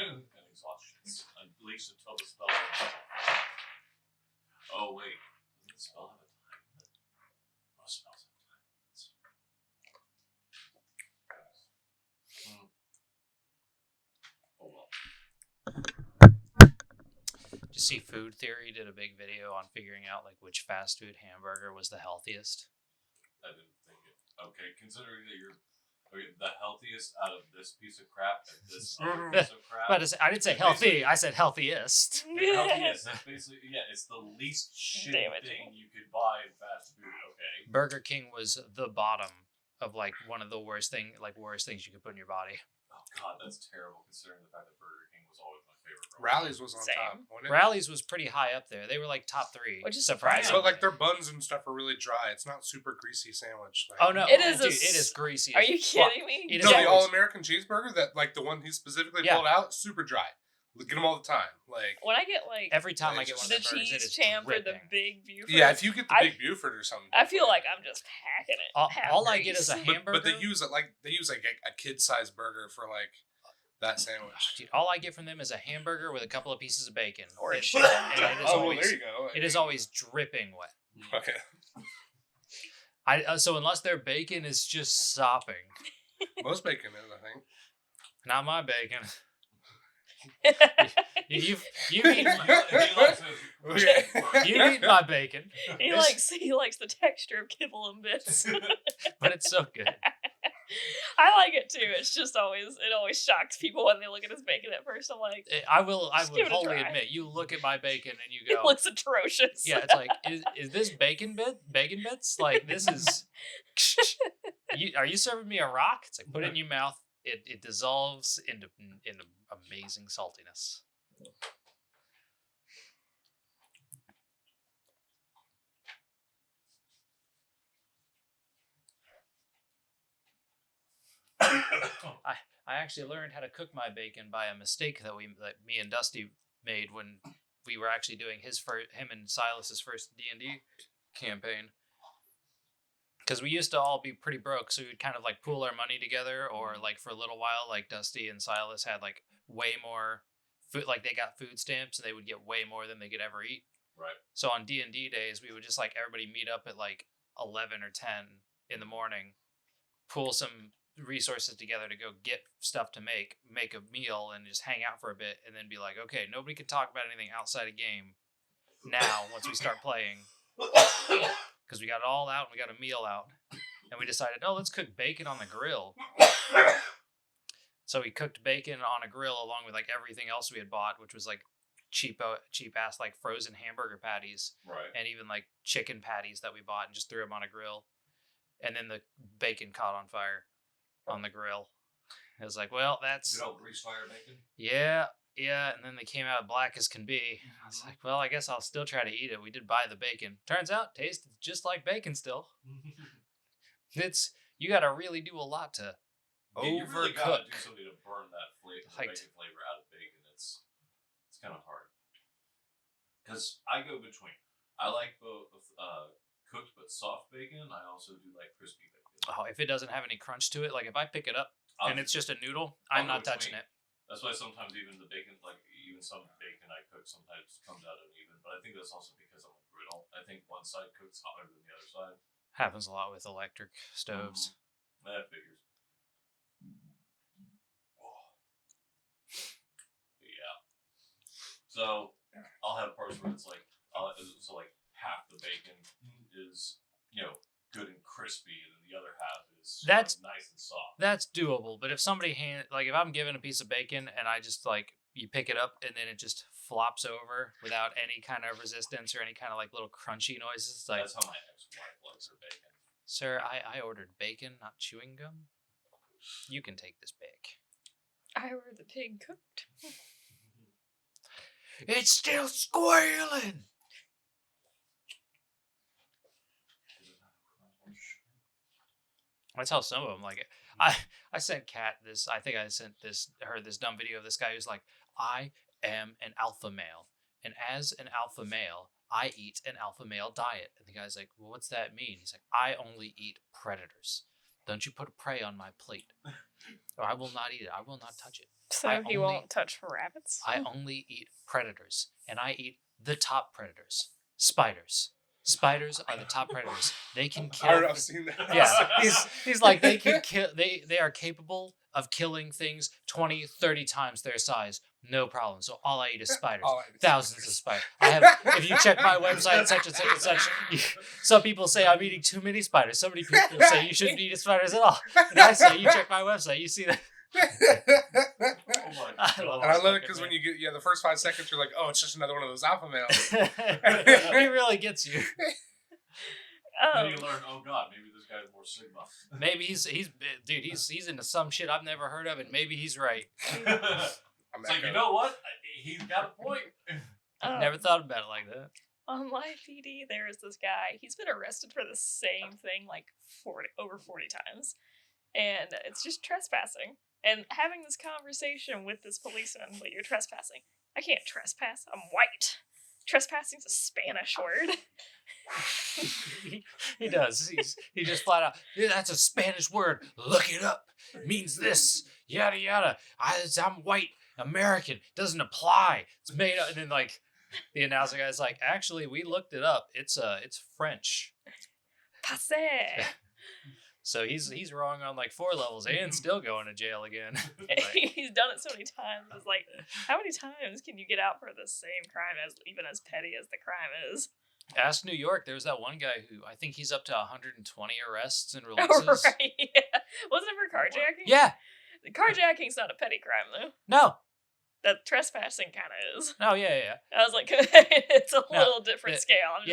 and exhaustion. At least until the spell ends. Oh, wait. Doesn't the spell have a time limit? Most spells have time limits. Oh, well. Did you see Food Theory did a big video on figuring out like which fast food hamburger was the healthiest? I didn't think it. Okay, considering that you're the healthiest out of this piece of crap and this other piece of crap. But I didn't say healthy. I said healthiest. The healthiest. That's basically, it's the least shitty thing you could buy in fast food. Okay. Burger King was the bottom of like one of the worst things you could put in your body. Oh God, that's terrible considering the fact that Burger King was always my favorite. Rallies was on top, wasn't it? Rallies was pretty high up there. They were like top 3, which is surprising. But like their buns and stuff are really dry. It's not super greasy sandwich. Like, oh no, it is. Dude, it is greasy. Are you kidding me? No, the all-American cheeseburger, that like the one he specifically pulled out, super dry. Get them all the time. Like when I get like every time I get one of the cheese champ or the big Buford. Yeah, if you get the big Buford or something, I feel like I'm just hacking it. All I get is a hamburger. But they use like a kid-sized burger for like that sandwich. Dude, all I get from them is a hamburger with a couple of pieces of bacon. Or chicken. There you go. It is always dripping wet. Okay. So unless their bacon is just sopping. Most bacon is, I think. Not my bacon. You've eaten my bacon. He likes the texture of kibble and bits. But it's so good. I like it too. It's just always shocks people when they look at his bacon at first. I'm like, I would wholly admit, you look at my bacon and you go, it looks atrocious. Yeah, it's like, is this bacon bits? Like this is. Are you serving me a rock? It's like put it in your mouth. It dissolves into amazing saltiness. I actually learned how to cook my bacon by a mistake that me and Dusty made when we were actually doing him and Silas's first D&D campaign. Because we used to all be pretty broke, so we would kind of like pool our money together, or like for a little while, like Dusty and Silas had like way more food, like they got food stamps and they would get way more than they could ever eat. Right. So on D&D days, we would just like everybody meet up at like 11 or 10 in the morning, pool some resources together to go get stuff to make a meal and just hang out for a bit, and then be like, okay, nobody can talk about anything outside of game now once we start playing. Because we got it all out and we got a meal out. And we decided, let's cook bacon on the grill. So we cooked bacon on a grill along with like everything else we had bought, which was like cheap ass like frozen hamburger patties. Right. And even like chicken patties that we bought, and just threw them on a grill. And then the bacon caught on fire on the grill. It was like, well, that's... Good old grease fire bacon? Yeah, and then they came out black as can be. I was like, well, I guess I'll still try to eat it. We did buy the bacon. Turns out, tastes just like bacon still. You got to really do a lot to overcook. You really got to do something to burn that bacon flavor out of bacon. It's kind of hard. Because I go between. I like both cooked but soft bacon. I also do like crispy bacon. Oh, if it doesn't have any crunch to it, like if I pick it up and it's just a noodle, I'm not touching it. That's why sometimes even the bacon, like even some bacon I cook sometimes comes out uneven. But I think that's also because I'm a griddle. I think one side cooks hotter than the other side. Happens a lot with electric stoves. That figures. But yeah. So I'll have parts where it's like, so like half the bacon is, good and crispy, and then the other half is nice and soft. That's doable, but if somebody if I'm given a piece of bacon and I just like, you pick it up and then it just flops over without any kind of resistance or any kind of like little crunchy noises. Like, that's how my ex-wife likes her bacon. Sir, I ordered bacon, not chewing gum. You can take this back. I ordered the pig cooked. It's still squealing. I tell some of them like it. I sent Kat this. I think I sent her this dumb video of this guy who's like, I am an alpha male, and as an alpha male, I eat an alpha male diet. And the guy's like, well, what's that mean? He's like, I only eat predators. Don't you put prey on my plate. Or I will not eat it. I will not touch it. So he won't touch rabbits? I only eat predators, and I eat the top predators. Spiders. Spiders are the top predators. They can kill. I've seen that. Yeah, he's like, they can kill. They are capable of killing things 20, 30 times their size, no problem. So all I eat is spiders. Thousands of spiders. I have. If you check my website, such and such and such, some people say I'm eating too many spiders. So many people say you shouldn't eat spiders at all. And I say, you check my website, you see that. Oh my God. And I love it because when you get the first 5 seconds, you're like, oh, it's just another one of those alpha males. He really gets you. Then you learn, oh God, maybe this guy's more Sigma. Maybe he's into some shit I've never heard of, and maybe he's right. It's like, you know what? He's got a point. Never thought about it like that. On Live PD, there is this guy. He's been arrested for the same thing like over 40 times. And it's just trespassing. And having this conversation with this policeman, but you're trespassing. I can't trespass. I'm white. Trespassing's a Spanish word. He does. He just flat out, yeah, that's a Spanish word. Look it up. It means this. Yada yada. I'm white. American. Doesn't apply. It's made up. And then like the announcer guy's like, actually, we looked it up. It's French. Passé. So he's wrong on like 4 levels and still going to jail again. He's done it so many times. It's like, how many times can you get out for the same crime even as petty as the crime is? Ask New York. There was that one guy who I think he's up to 120 arrests and releases. Oh, right. Yeah. Wasn't it for carjacking? Yeah. The carjacking's not a petty crime though. No. The trespassing kind of is. Oh yeah. I was like, it's a little different scale.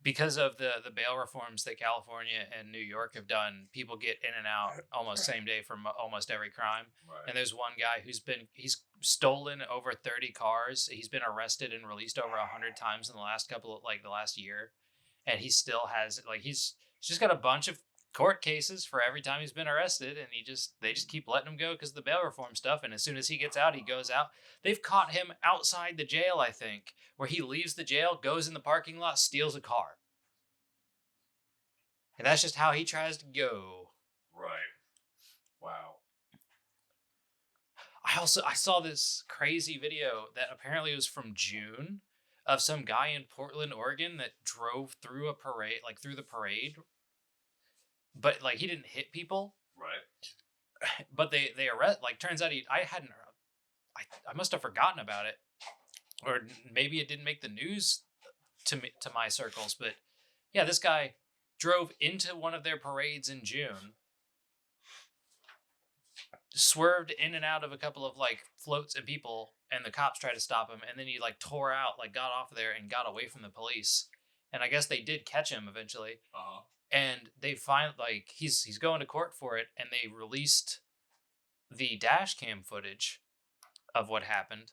Because of the bail reforms that California and New York have done, people get in and out almost same day from almost every crime. Right. And there's one guy he's stolen over 30 cars. He's been arrested and released over 100 times in the last the last year. And he still has, he's just got a bunch of court cases for every time he's been arrested, and they just keep letting him go because of the bail reform stuff. And as soon as he gets out, he goes out. They've caught him outside the jail, I think, where he leaves the jail, goes in the parking lot, steals a car. And that's just how he tries to go. Right. Wow. I saw this crazy video that apparently was from June of some guy in Portland, Oregon that drove through a parade, through the parade. But he didn't hit people. Right. But they turns out I must have forgotten about it, or maybe it didn't make the news to my circles. But yeah, this guy drove into one of their parades in June, swerved in and out of a couple of floats and people, and the cops tried to stop him, and then he tore out, got off there and got away from the police. And I guess they did catch him eventually. Uh-huh. And they find he's going to court for it, and they released the dash cam footage of what happened,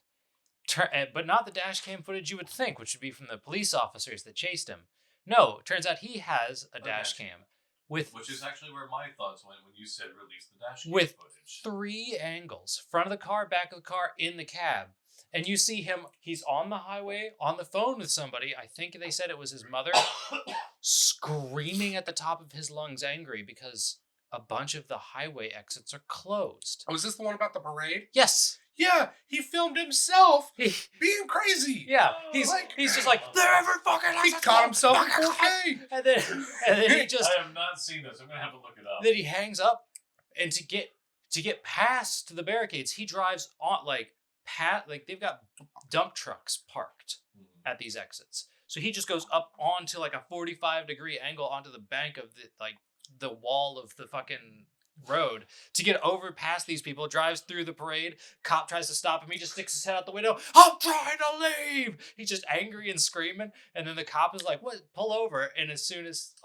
but not the dash cam footage you would think, which would be from the police officers that chased him. No, it turns out he has a dash cam which is actually where my thoughts went when you said release the dash cam with footage. 3 angles: front of the car, back of the car, in the cab. And you see him, he's on the highway, on the phone with somebody. I think they said it was his mother, screaming at the top of his lungs, angry because a bunch of the highway exits are closed. Oh, is this the one about the parade? Yes. Yeah, he filmed himself being crazy. Yeah, he's just they're ever fucking. He caught himself in 4K. And then he just. I have not seen this. I'm gonna have to look it up. Then he hangs up, and to get past the barricades, he drives on they've got dump trucks parked at these exits. So he just goes up onto a 45-degree angle onto the bank of the wall of the fucking road to get over past these people, drives through the parade. Cop tries to stop him. He just sticks his head out the window. I'm trying to leave. He's just angry and screaming. And then the cop is like, what? Pull over. And as soon as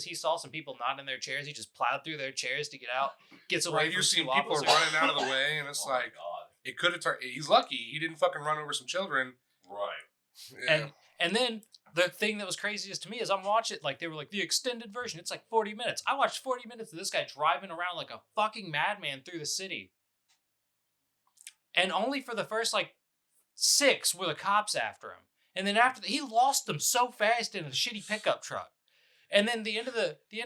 he saw some people not in their chairs, he just plowed through their chairs to get out, gets away from you've seen two people officers. running out of the way, and it's God. It could have turned. He's lucky he didn't fucking run over some children. Right. Yeah. And then the thing that was craziest to me is I'm watching they were the extended version. It's 40 minutes. I watched 40 minutes of this guy driving around like a fucking madman through the city. And only for the first 6 were the cops after him. And then after he lost them so fast in a shitty pickup truck. And then the end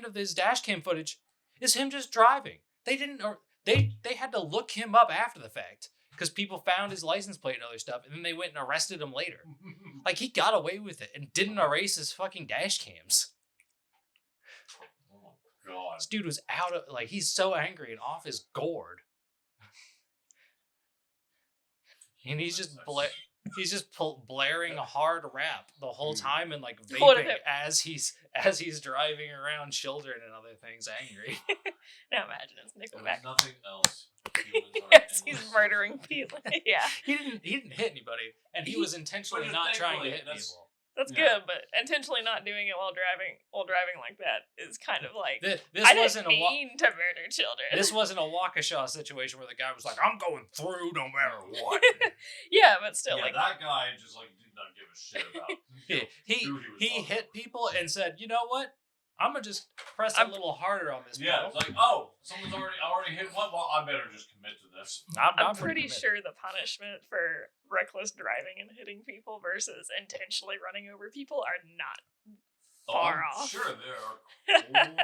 of his dash cam footage is him just driving. They didn't, or they had to look him up after the fact because people found his license plate and other stuff, and then they went and arrested him later. Like, he got away with it and didn't erase his fucking dash cams. Oh God! This dude was out of, like, he's so angry and off his gourd. And he's just blaring a hard rap the whole time and like vaping as he's driving around children and other things angry. Now imagine it's Nickelback. Nothing else. Yes, he's murdering people. Yeah. He didn't hit anybody, and he was intentionally not trying to hit people. That's good, but intentionally not doing it while driving like that is kind of like this I wasn't didn't mean to murder children. This wasn't a Waukesha situation where the guy was like, "I'm going through no matter what." Yeah, but still, like that guy just like did not give a shit about. He hit people and said, "You know what? I'm gonna just press a little harder on this." Yeah, it's like, oh, someone's already hit one. Well, I better just commit to this. I'm pretty sure the punishment for reckless driving and hitting people versus intentionally running over people are not far off. Sure, there are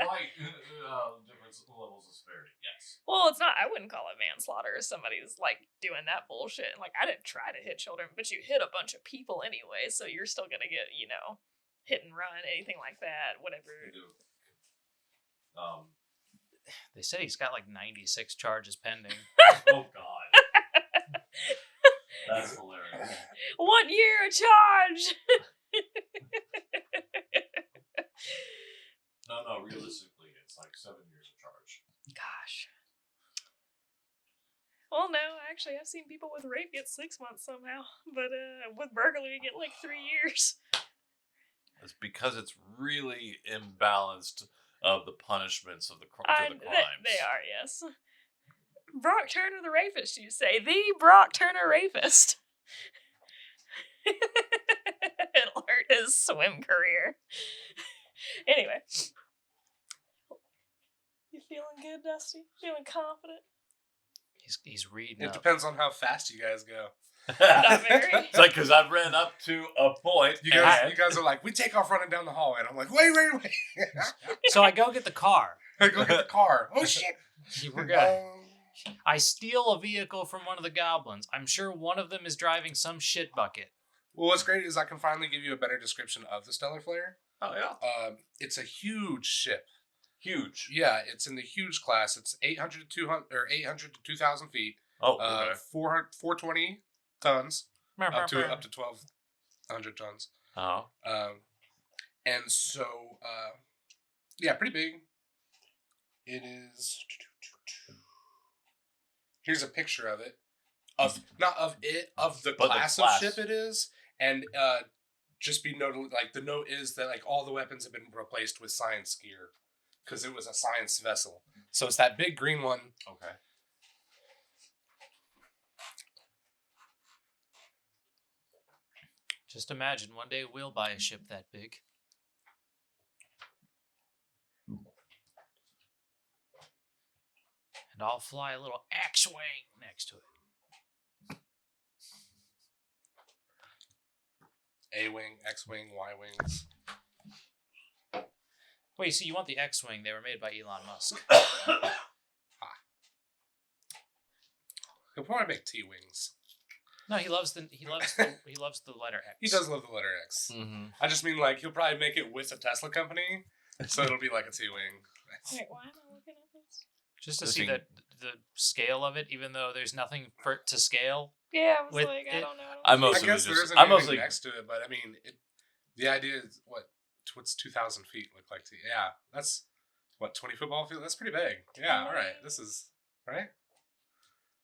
quite different levels of severity. Yes. Well, it's not. I wouldn't call it manslaughter if somebody's like doing that bullshit. Like, I didn't try to hit children, but you hit a bunch of people anyway, so you're still gonna get, hit and run, anything like that, whatever. They said he's got like 96 charges pending. Oh God. That's hilarious. 1 year of charge. No, realistically, it's like 7 years of charge. Gosh. Well, no, actually, I've seen people with rape get 6 months somehow, but with burglary, get like 3 years. It's because it's really imbalanced of the punishments of the crimes. They are, yes. Brock Turner the rapist, you say. The Brock Turner rapist. It'll hurt his swim career. Anyway. You feeling good, Dusty? Feeling confident? He's reading. It depends on how fast you guys go. Not very. It's like, because I've ran up to a point. You guys are like, we take off running down the hallway. And I'm like, wait. So I go get the car. I go get the car. Oh, shit. We're good. I steal a vehicle from one of the goblins. I'm sure one of them is driving some shit bucket. Well, what's great is I can finally give you a better description of the Stellar Flare. Oh, yeah. It's a huge ship. Huge. Yeah, it's in the huge class. It's 800 to 2,000 feet. Oh, okay. 420 tons. up to 1,200 tons. Oh. And so, yeah, pretty big. It is. Here's a picture of it. Not of it, of the class of ship it is. And just be noted, like, the note is that, like, all the weapons have been replaced with science gear. Because it was a science vessel. So it's that big green one. Okay. Just imagine one day we'll buy a ship that big. And I'll fly a little X-Wing next to it. A-Wing, X-Wing, Y-Wings. Wait, so you want the X-Wing? They were made by Elon Musk. He'll probably make T-Wings. No, he loves the letter X. He does love the letter X. Mm-hmm. I just mean, like, he'll probably make it with a Tesla company, so it'll be like a T-Wing. Wait, why am I looking at this? Just to see the scale of it, even though there's nothing for it to scale. Yeah, I was like, I don't know. I guess there isn't anything next to it, but I mean, the idea is what's 2,000 feet look like to you? Yeah, that's 20 football field? That's pretty big. Yeah, all right. This is right.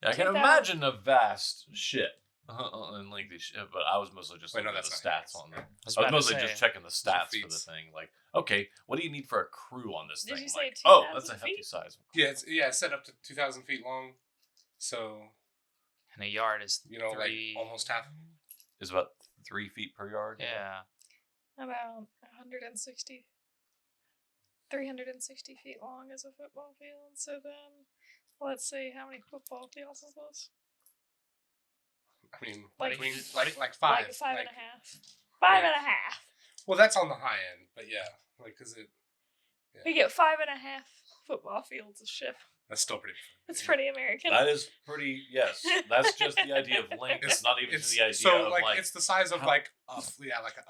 Yeah, I can imagine a vast ship and lengthy ship, but I was mostly just looking at the stats on them. I was mostly just checking the stats for the thing. Like, okay, what do you need for a crew on this thing? Did you say 2,000 that's a hefty size. Yeah, it's set up to 2,000 feet long. So, and a yard is like almost half. Is about 3 feet per yard. Yeah. About 360 feet long is a football field. So then, let's see, how many football fields is this? I mean, like 5. Like 5 and a half. 5 and a half. Well, that's on the high end, but yeah, like, cause it. Yeah. We get 5 and a half football fields of ship. That's still pretty fun. It's pretty American. That is pretty. Yes, that's just the idea of link. It's not even the idea so of like it's the size of like a facility, like a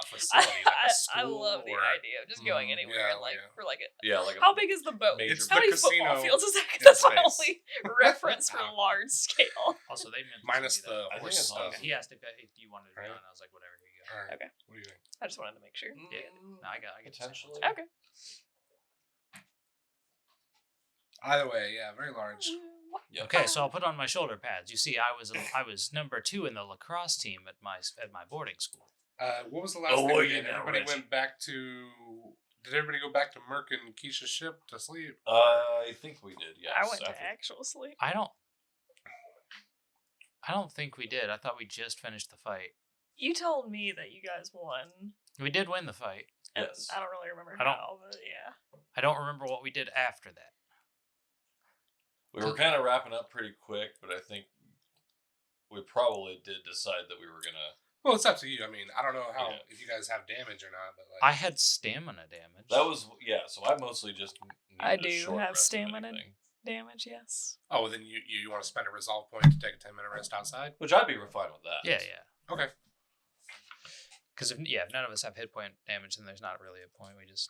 school. I love the idea of just going anywhere and like for like how big is the boat? It's How the many football casino fields is that? in That's my space. only reference for large scale. Also, they meant minus to do the I think horse it's stuff. He asked if you wanted to go, and I was like, whatever, here you go. All right. Okay. What do you think? I just wanted to make sure. Yeah, no, I get potentially. Okay. Either way, yeah, very large. Yeah. Okay, so I'll put on my shoulder pads. You see, I was number 2 in the lacrosse team at my boarding school. What was the last thing we did? Everybody went back to. Did everybody go back to Merc and Keisha's ship to sleep? I think we did. Yes. I went to actual sleep. I don't think we did. I thought we just finished the fight. You told me that you guys won. We did win the fight. And Yes. I don't really remember how, but yeah. I don't remember what we did after that. We were kind of wrapping up pretty quick, but I think we probably did decide that we were gonna. Well, it's up to you. I mean, I don't know if you guys have damage or not, but like I had stamina damage. That was so I mostly just. I needed a do short have rest of stamina anything, damage, yes. Oh, well, then you want to spend a resolve point to take a 10-minute rest outside? which I'd be fine with that. Yeah. Okay. Because if none of us have hit point damage, then there's not really a point. We just.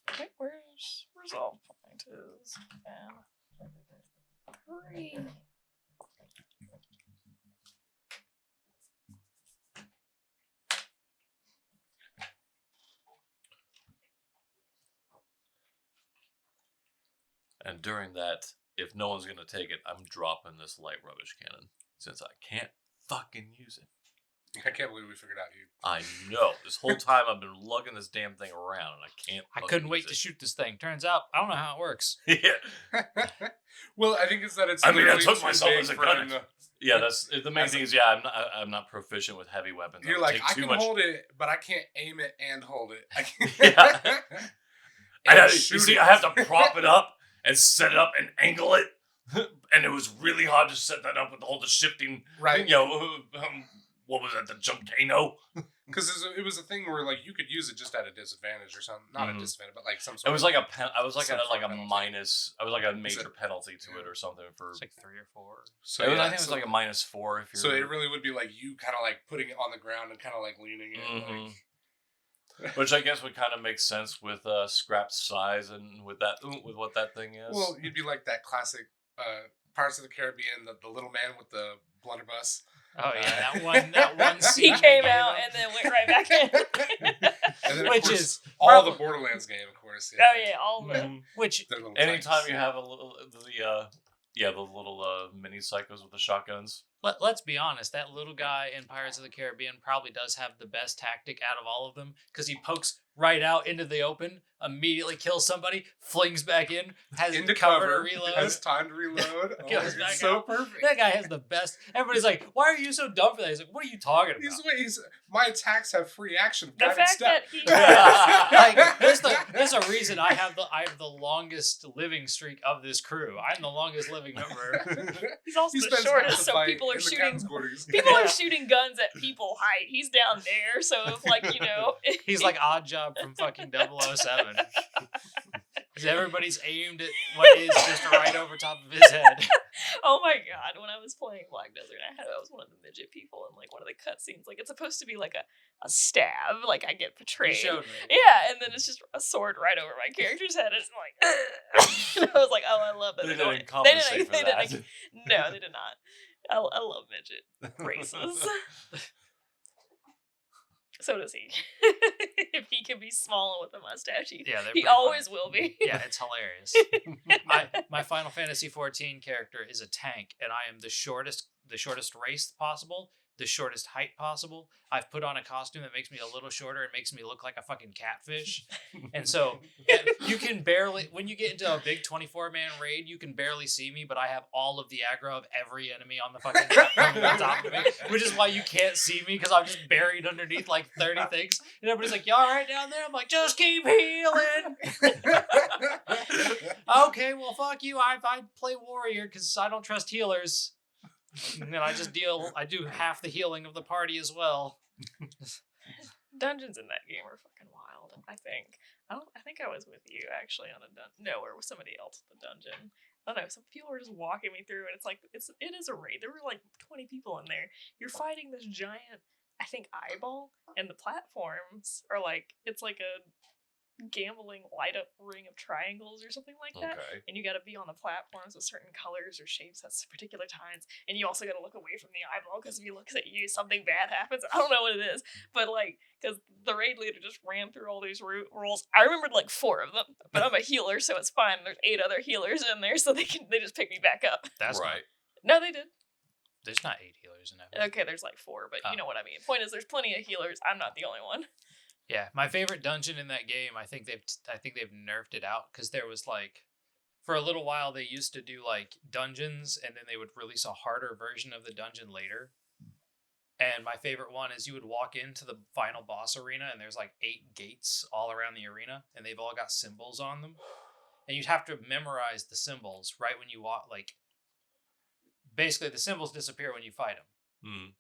Okay, where's resolve point is? 3. And during that, if no one's gonna take it, I'm dropping this light rubbish cannon since I can't fucking use it. I can't believe we figured out you. I know. This whole time I've been lugging this damn thing around, and I can't. I couldn't wait to shoot this thing. Turns out, I don't know how it works. Yeah. Well, I think it's that it's. I mean, I literally took too myself big as a for gunner. him to- Yeah, that's the main thing. Is I'm not proficient with heavy weapons. You're would like, take I too can much. hold it, but I can't aim it and hold it. I can't. Yeah. And You shoot see, it. I have to prop it up and set it up and angle it, and it was really hard to set that up with all the shifting. Right. You know, what was that? The Junkano? Because it was a thing where like you could use it just at a disadvantage or something. Not a disadvantage, but like some sort. It was like a pen. I was like Some a sort of a penalty. minus. I was like a major penalty to it or something for. It's like 3 or 4. So I yeah, think it was like a -4 if you're. So it really would be like you kind of like putting it on the ground and kind of like leaning it. Mhm. Like... Which I guess would kind of make sense with Scrap's size and with what that thing is. Well, you'd be like that classic Pirates of the Caribbean, the little man with the blunderbuss. Oh yeah, that one scene. He came out and then went right back in. And then, of Which course, is all the Borderlands game, of course. Oh yeah, all the Mhm. which Their little anytime tanks. you have a little the little mini psychos with the shotguns. let's be honest, that little guy in Pirates of the Caribbean probably does have the best tactic out of all of them because he pokes right out into the open, immediately kills somebody, flings back in, has into cover to cover, reload. has time to reload. Oh, Goes it's back so out. perfect. That guy has the best. Everybody's like, "Why are you so dumb for that?" He's like, "What are you talking about?" He's my attacks have free action. the Guided fact step. that he Like, there's a reason I have the longest living streak of this crew. I'm the longest living member. he's also He the spends half shortest, the so fight people are in the shooting. captain's quarters. People Yeah. are shooting guns at people height. He's down there, so if like He's like Odd Job from fucking 007. 'Cause everybody's aimed at what is just right over top of his head. oh my god, when I was playing Black Desert, I was one of the midget people in like one of the cutscenes. Like it's supposed to be like a stab, like I get You portrayed. showed me. Yeah, and then it's just a sword right over my character's head. It's like, and I was like, oh, I love that. They don't- didn't compensate for they that. didn't- no, they did not. I love midget races. So does he. If he can be small with a mustache, he Yeah, they're he pretty always funny. will be. Yeah, it's hilarious. My Final Fantasy 14 character is a tank, and I am the shortest race possible, the shortest height possible. I've put on a costume that makes me a little shorter. It makes me look like a fucking catfish. And so you can barely, when you get into a big 24-man raid, you can barely see me, but I have all of the aggro of every enemy on the fucking top of me, which is why you can't see me because I'm just buried underneath like 30 things. And everybody's like, "You all right down there?" I'm like, "Just keep healing." Okay, well, fuck you. I play warrior because I don't trust healers. And then I do half the healing of the party as well. Dungeons in that game are fucking wild. I think I was with you actually on a dungeon. No, or with somebody else at the dungeon. I don't know. Some people were just walking me through, and it is a raid. There were like 20 people in there. You're fighting this giant, I think, eyeball, and the platforms are like it's like a gambling light up ring of triangles or something like that. Okay. And you got to be on the platforms with certain colors or shapes at particular times. And you also got to look away from the eyeball because if he looks at you, something bad happens. I don't know what it is, but like because the raid leader just ran through all these rules. I remembered like 4 of them, but I'm a healer, so it's fine. There's 8 other healers in there, so they just pick me back up. That's right. No, they did. There's not 8 healers in that. Okay, there's like 4, but you know what I mean. Point is, there's plenty of healers. I'm not the only one. Yeah, my favorite dungeon in that game, I think they've nerfed it out because there was like, for a little while they used to do like dungeons and then they would release a harder version of the dungeon later. And my favorite one is you would walk into the final boss arena and there's like 8 gates all around the arena and they've all got symbols on them. And you'd have to memorize the symbols right when you walk, like, basically the symbols disappear when you fight them.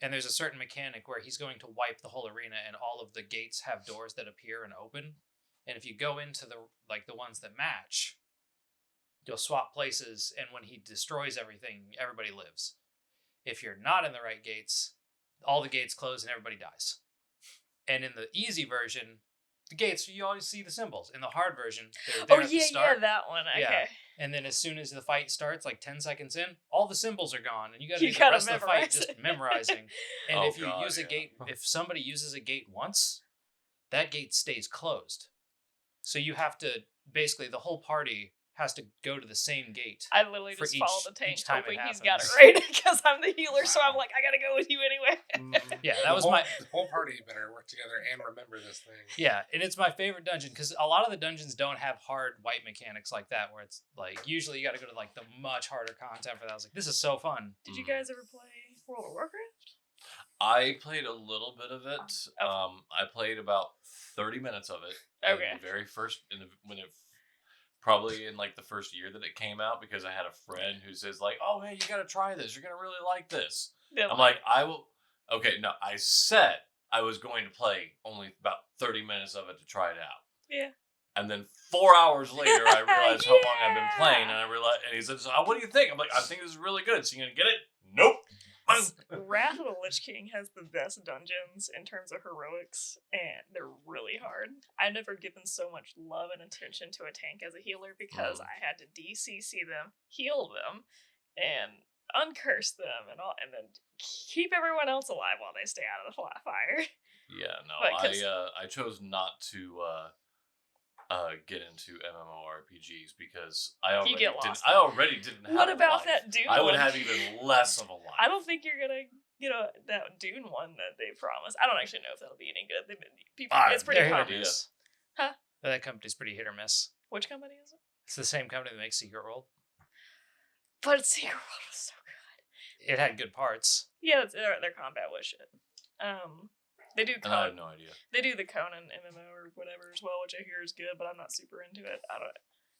And there's a certain mechanic where he's going to wipe the whole arena and all of the gates have doors that appear and open. And if you go into the ones that match, you'll swap places, and when he destroys everything, everybody lives. If you're not in the right gates, all the gates close and everybody dies. And in the easy version, the gates, you always see the symbols. In the hard version, they're there at the start. Yeah, that one. Okay. Yeah. And then as soon as the fight starts, like 10 seconds in, all the symbols are gone, and you got to do the rest of the fight just memorizing. And if you use a gate, if somebody uses a gate once, that gate stays closed. So you have to, basically, the whole party has to go to the same gate. I literally just follow the tank, hoping he's got it right, because I'm the healer, so I'm like, I gotta go with you anyway. Yeah, that was my... The whole party better work together and remember this thing. Yeah, and it's my favorite dungeon, because a lot of the dungeons don't have hard wipe mechanics like that, where it's, like, usually you gotta go to, like, the much harder content for that. I was like, this is so fun. Did you guys ever play World of Warcraft? I played a little bit of it. I played about 30 minutes of it. Okay. The very first, probably in like the first year that it came out, because I had a friend who says like, "Oh, hey, you gotta try this. You're gonna really like this." Yeah, I'm like, I will. Okay, no, I said I was going to play only about 30 minutes of it to try it out. Yeah. And then 4 hours later, I realized how long I've been playing, and and he said, "So, what do you think?" I'm like, "I think this is really good. So you gonna get it?" Nope. Wrath of the Lich King has the best dungeons in terms of heroics, and they're really hard. I've never given so much love and attention to a tank as a healer because I had to DCC them, heal them, and uncurse them, and then keep everyone else alive while they stay out of the fire. Yeah, no, I chose not to get into MMORPGs because I already didn't have What about a life. that Dune I would one? have even less of a life. I don't think you're gonna get that Dune one that they promised. I don't actually know if that'll be any good. It's pretty hit or common. miss. Huh? That company's pretty hit or miss. Which company is it? It's the same company that makes Secret World. But Secret World was so good. It had good parts. Yeah, their combat was shit. They do I have no idea. They do the Conan MMO or whatever as well, which I hear is good, but I'm not super into it.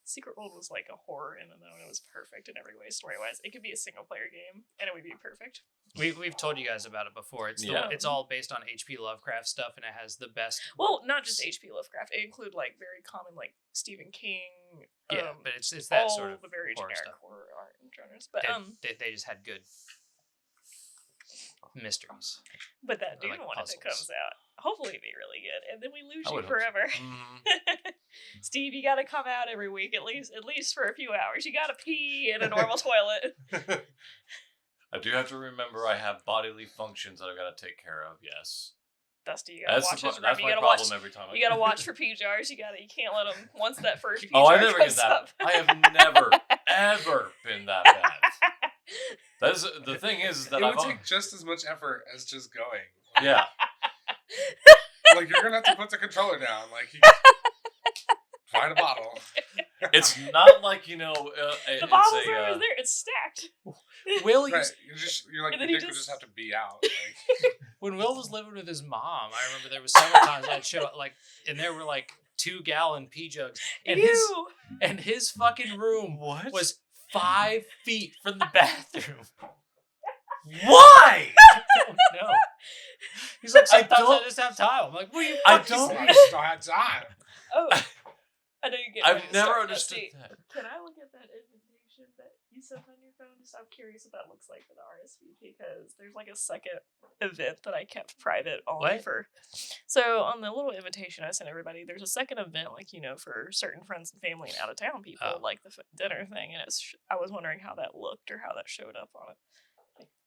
Secret World was like a horror MMO, and it was perfect in every way, story-wise. It could be a single-player game, and it would be perfect. We've told you guys about it before. It's all based on H.P. Lovecraft stuff, and it has the best. Well, not just H.P. Lovecraft. It include like very common like Stephen King. But it's that sort of the very horror generic stuff. horror art genres. But they just had good mysteries. But that Dune like one, if it puzzles. comes out, hopefully it'll be really good, and then we lose I you would hope so. forever. Mm-hmm. Steve, you gotta come out every week at least for a few hours. You gotta pee in a normal toilet. I do have to remember I have bodily functions that I've got to take care of. Yes. Dusty, you gotta watch That's his my you gotta problem watch. every time. You gotta watch for pee jars. You can't let them once that first pee Oh, jar I never comes get that. up. I have never ever been that bad. That is the thing is that it I've would take just as much effort as just going. Yeah. Like you're gonna have to put the controller down. Like you find a bottle. It's not like the bottle's always there. It's stacked. Will Right. You're like And your then dick he would just- just have to be out. Like. when Will was living with his mom, I remember there was several times I'd show up, like, and there were like 2-gallon pee jugs, and Ew. his fucking room What? was 5 feet from the bathroom. Why? I don't know. He's like, sometimes I just have time. I'm like, what are you I fucking don't- saying? I just don't have time. Oh, I know you get. I've ready to never start, understood Dusty. that. Can I look at that invitation that sent on your phone? Just I'm curious what that looks like for the RSVP because there's like a second event that I kept private only for. So on the little invitation I sent everybody, there's a second event like for certain friends and family and out of town people, like the dinner thing, and I was wondering how that looked or how that showed up on it.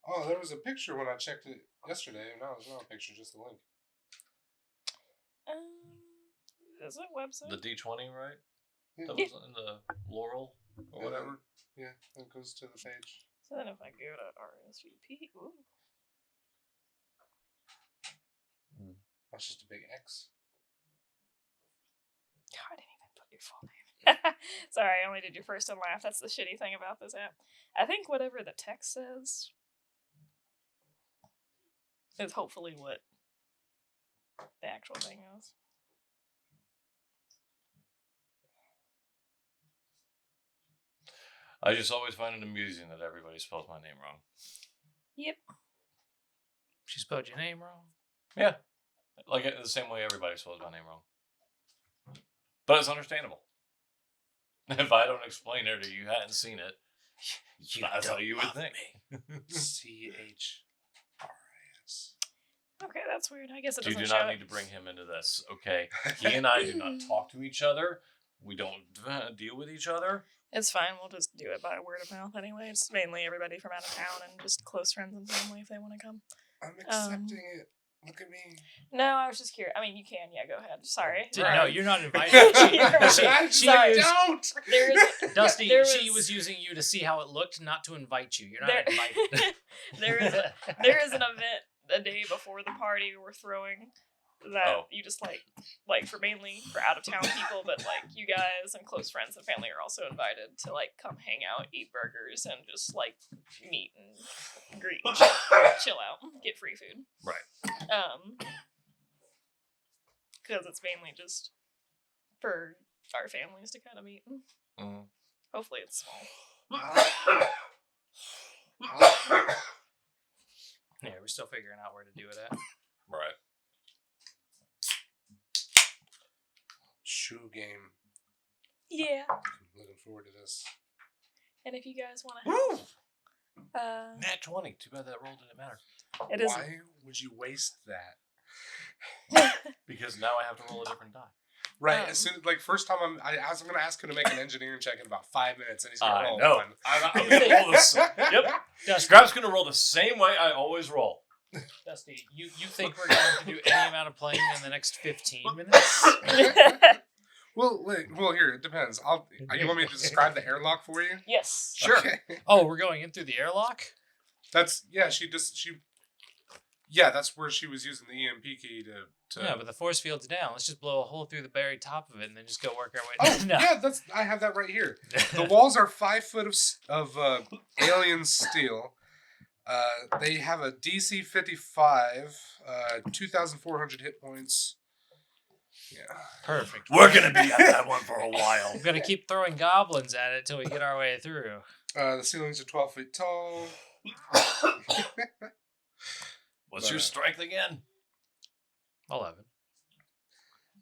Oh, there was a picture when I checked it yesterday. No, it's not a picture, just a link. Is it website? The D20, right? Yeah. That was in the Laurel or whatever. Yeah, it goes to the page. So then if I go to RSVP, ooh. That's just a big X. I didn't even put your full name. Sorry, I only did your first and last. That's the shitty thing about this app. I think whatever the text says is hopefully what the actual thing is. I just always find it amusing that everybody spells my name wrong. Yep. She spelled your name wrong? Yeah. Like the same way everybody spells my name wrong. But it's understandable. If I don't explain it or you hadn't seen it, that's how you would think. CHRIS. Okay, that's weird. I guess it You doesn't do show not need to bring him into this, okay? He and I do not talk to each other. We don't deal with each other. It's fine. We'll just do it by word of mouth anyway. It's mainly everybody from out of town and just close friends and family if they want to come. I'm accepting it. Look at me. No, I was just curious. I mean, you can. Yeah, go ahead. Sorry. No, you're not invited. Don't. Dusty, she was using you to see how it looked, not to invite you. You're not invited. there is an event a day before the party we're throwing that you just like for mainly for out of town people, but like you guys and close friends and family are also invited to like come hang out, eat burgers, and just like meet and greet, and chill out, get free food. Right. Because it's mainly just for our families to kind of meet. Mm. Hopefully it's small. Yeah, we're still figuring out where to do it at. Right. Shoe game. Yeah. I'm looking forward to this. And if you guys want to Nat 20. Too bad that roll didn't matter. it is Why would you waste that? Because now I have to roll a different die. Right. As soon like first time I'm going to ask him to make an engineering check in about 5 minutes, and he's going to roll know. one. I'm going to roll this. Yep. Scrap's going to roll the same way I always roll. Dusty, you think we're going to do any amount of playing in the next 15 minutes? Well, here it depends. You want me to describe the airlock for you? Yes. Sure. Okay. Oh, we're going in through the airlock? That's that's where she was using the EMP key to. Yeah, but the force field's down. Let's just blow a hole through the very top of it and then just go work our way Oh, down. No. yeah, I have that right here. The walls are 5 foot of alien steel. They have a DC 55, 2,400 hit points. Yeah. Perfect. We're going to be at that one for a while. We're going to keep throwing goblins at it till we get our way through. The ceilings are 12 feet tall. What's your strength again? 11.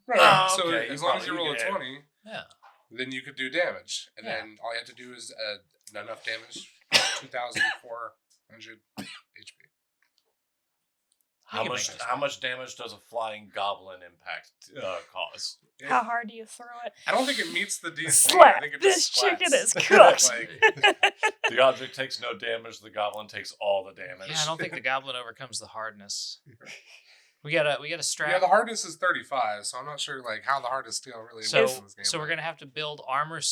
Right. Oh, so okay, as you long as you probably roll a get it. 20, Yeah. then you could do damage. And Yeah. then all you have to do is enough damage, 2,400 HP. How much damage does a flying goblin impact cause? How hard do you throw it? I don't think it meets the DC. I Slap! think it This just chicken splats. is cooked. Like, The object takes no damage. The goblin takes all the damage. Yeah, I don't think the goblin overcomes the hardness. We gotta strap. yeah, the hardness is 35, so I'm not sure like how the hardest steel really works in this game. So we're gonna have to build armored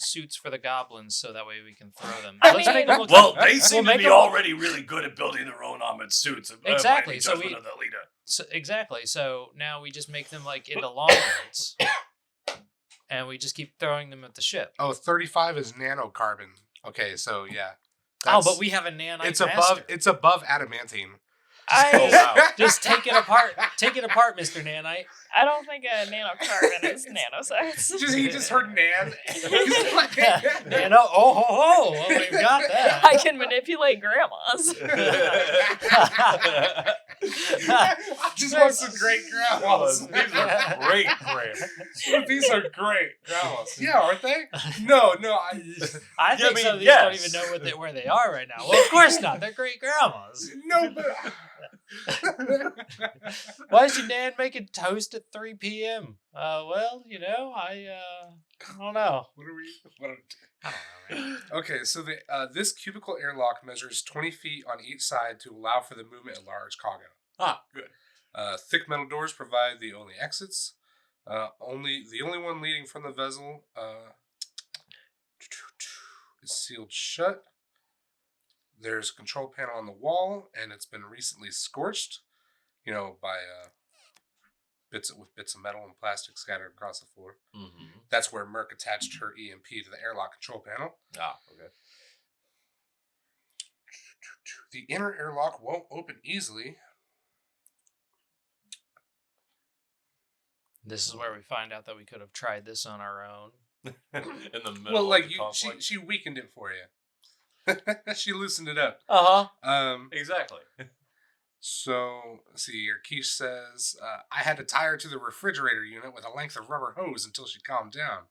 suits for the goblins so that way we can throw them. I Let's mean- make them look Well, like, they seem we'll to be make them- already really good at building their own armored suits. Exactly, By the so judgment we- of the leader. So, exactly. So now we just make them like into longbirds, and we just keep throwing them at the ship. Oh, 35 is nanocarbon. Okay, so yeah. But we have a nanite. It's above adamantine. Oh, wow. Just take it apart. Take it apart, Mr. Nanite. I don't think a nanocarbon is nanosize. He just heard nan. Nano. Oh ho ho! Well, we've got that. I can manipulate grandmas. just want some great grandmas. These are great grandmas. These are great grandmas. Yeah, aren't they? No. I think some of these don't even know where they are right now. Well, of course not. They're great grandmas. No, but why is your nan making toast at 3 p.m.? Well, I don't know. What are we? I don't know, man. Okay, so this cubicle airlock measures 20 feet on each side to allow for the movement of large cargo. Ah, good. Thick metal doors provide the only exits. The only one leading from the vessel is sealed shut. There's a control panel on the wall, and it's been recently scorched, by bits of metal and plastic scattered across the floor. Mm-hmm. That's where Merc attached her EMP to the airlock control panel. Ah, okay. The inner airlock won't open easily. This is where we find out that we could have tried this on our own. In the middle of the conflict. she weakened it for you. She loosened it up. Exactly. So, let's see here. Keish says, I had to tie her to the refrigerator unit with a length of rubber hose until she calmed down.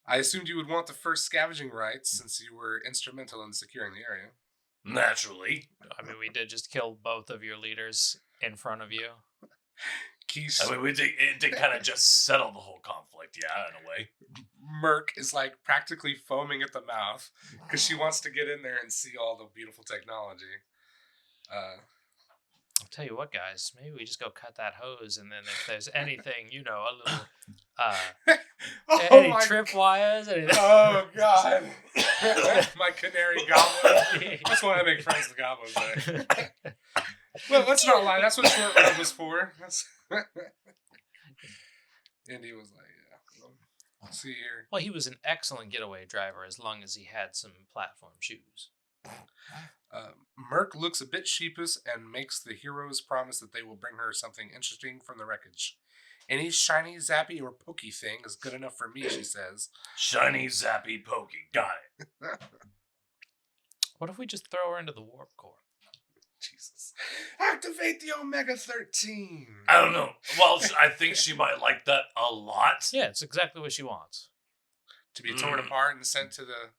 I assumed you would want the first scavenging rights since you were instrumental in securing the area. Naturally. I mean, we did just kill both of your leaders in front of you. Keish, it did kind of just settle the whole conflict, yeah, in a way. Merc is like practically foaming at the mouth because she wants to get in there and see all the beautiful technology. I'll tell you what, guys. Maybe we just go cut that hose, and then if there's anything, a little, any tripwires, anything. Oh God, my canary goblin. That's why I make friends with goblins. There. Well, let's not lie. That's what short road was for. Indy was like, yeah. Let's see here. Well, he was an excellent getaway driver as long as he had some platform shoes. Merc looks a bit sheepish and makes the heroes promise that they will bring her something interesting from the wreckage. Any shiny, zappy, or pokey thing is good enough for me, she says. Shiny, zappy, pokey. Got it. What if we just throw her into the warp core? Jesus. Activate the Omega 13. I don't know. Well, I think she might like that a lot. Yeah, it's exactly what she wants. To be torn apart and sent to the...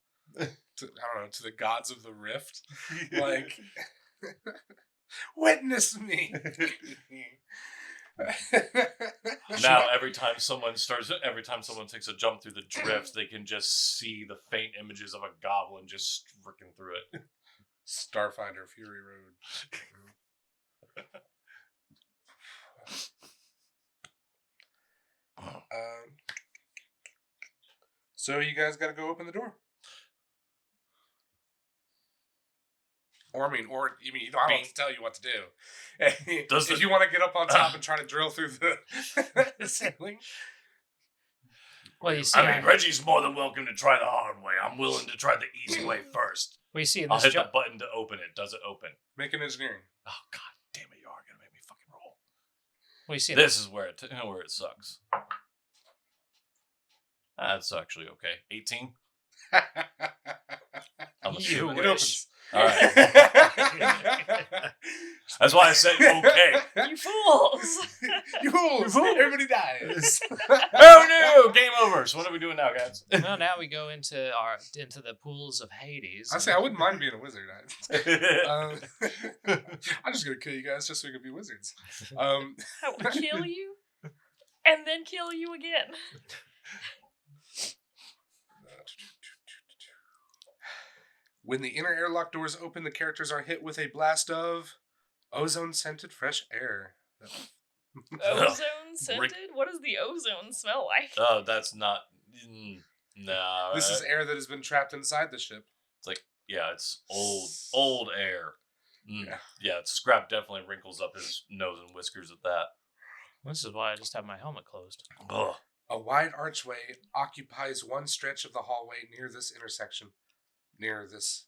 to the gods of the rift. Like, witness me. Now, every time someone takes a jump through the drift, they can just see the faint images of a goblin just freaking through it. Starfinder Fury Road. So you guys got to go open the door. I don't have to tell you what to do. If you want to get up on top and try to drill through the ceiling. Well, you see, Reggie's more than welcome to try the hard way. I'm willing to try the easy way first. We see I'll hit the button to open it. Does it open? Make an engineering. Oh, God damn it. You are going to make me fucking roll. We see this is where it sucks. That's actually okay. 18? I'm assuming. It opens. All right. That's why I said okay. You fools! You fools! Everybody dies. Oh no! Game over. So what are we doing now, guys? Well, now we go into the pools of Hades. I wouldn't mind being a wizard. I'm just gonna kill you guys just so we can be wizards. I will kill you, and then kill you again. When the inner airlock doors open, the characters are hit with a blast of ozone-scented fresh air. Ozone-scented? What does the ozone smell like? Oh, that's not... No. This is air that has been trapped inside the ship. It's like, yeah, it's old air. Yeah, Scrap definitely wrinkles up his nose and whiskers at that. This is why I just have my helmet closed. Ugh. A wide archway occupies one stretch of the hallway near this intersection. That's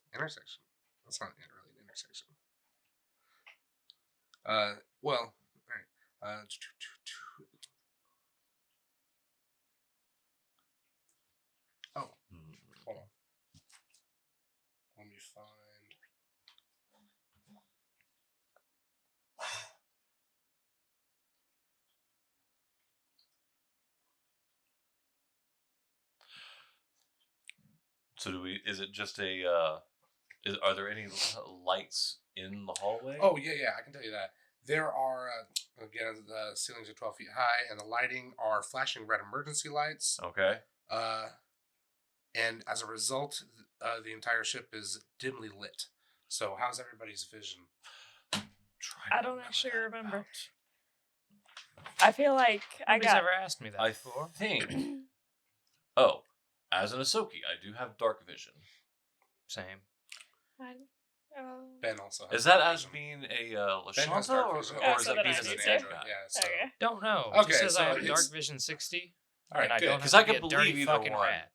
not really an intersection. Well, all right. Oh, hold on. Let me find. So is it just a? Are there any lights in the hallway? Oh yeah, I can tell you that. There are again the ceilings are 12 feet high, and the lighting are flashing red emergency lights. Okay. And as a result, the entire ship is dimly lit. So how's everybody's vision? I don't actually remember. I feel like Nobody's ever asked me that before. think. As an Ahsoki, I do have dark vision. Same. Ben also has is that dark as vision. being a Ben has Lashanta, dark or vision. is so that then being I as need an to. android? Yeah. So, Okay. Don't know. Okay, It just says so I have it's- dark vision 60. all right, and I good. don't have 'Cause to I be could a believe dirty either fucking one. rat.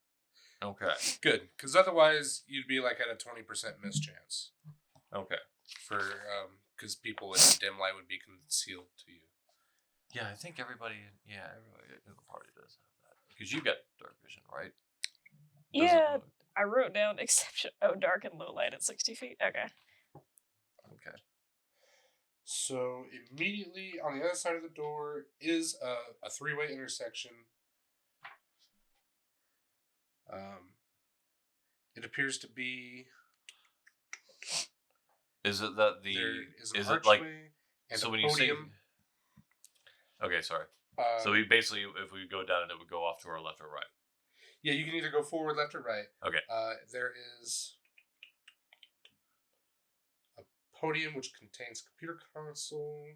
Okay. Good, because otherwise you'd be like at a 20% mischance Okay. for because people in dim light would be concealed to you. Yeah, I think everybody in the party does have that. Because you got dark vision, right? Yeah, I wrote down exception. Oh, dark and low light at 60 feet. Okay. Okay. So immediately on the other side of the door is a three-way intersection. It appears to be. Is it that There is an is archway it like and so a when you say? podium. Okay, sorry. So we basically, if we go down, it would go off to our left or right. Yeah, you can either go forward, left, or right. Okay. There is a podium which contains a computer console.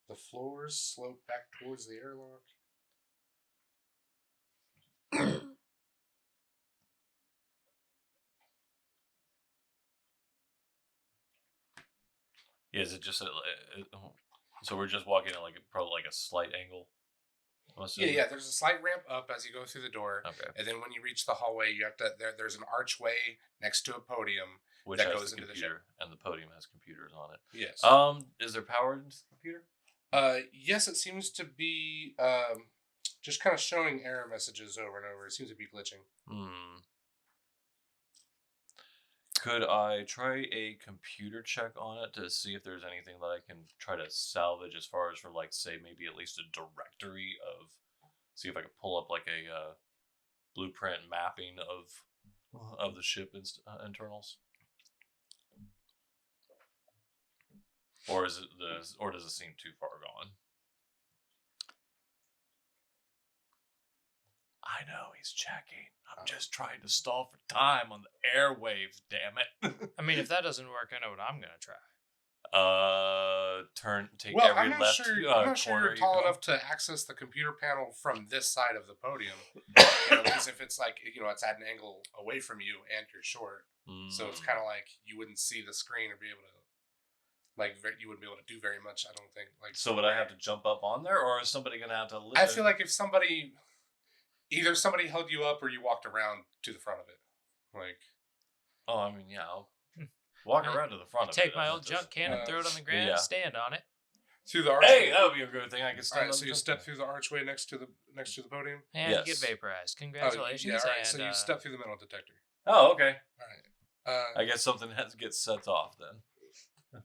The floors slope back towards the airlock. Yeah, is it just so we're just walking at probably like a slight angle? Yeah. There's a slight ramp up as you go through the door, Okay. and then when you reach the hallway, you have to. There's an archway next to a podium Which that has goes the into the computer, and the podium has computers on it. Yes. Is there power into the computer? Yes, it seems to be just kind of showing error messages over and over. It seems to be glitching. Could I try a computer check on it to see if there's anything that I can try to salvage as far as for say maybe at least a directory of, see if I could pull up like a blueprint mapping of the ship internals? Or does it seem too far gone? I know he's checking. I'm just trying to stall for time on the airwaves, damn it. I mean, if that doesn't work, I know what I'm gonna try. Take Well, every I'm not left sure. corner I'm not sure you're tall you go. enough to access the computer panel from this side of the podium. Because if it's it's at an angle away from you and you're short, so it's kind of like you wouldn't see the screen or be able to, you wouldn't be able to do very much. I don't think. So would I have to jump up on there, or is somebody gonna have to? I feel like if either somebody held you up or you walked around to the front of it, Oh, I mean, yeah, I'll walk around to the front of it. Take my old junk cannon, throw it on the ground, yeah. stand on it. through the archway. Hey, that would be a good thing. I could All stand. right, on so the you jump step cannon. through the archway next to the podium. And Yes. you get vaporized. Oh, Congratulations. yeah, all right. And, So you step through the metal detector. Oh, okay. All right. I guess something has to get set off then.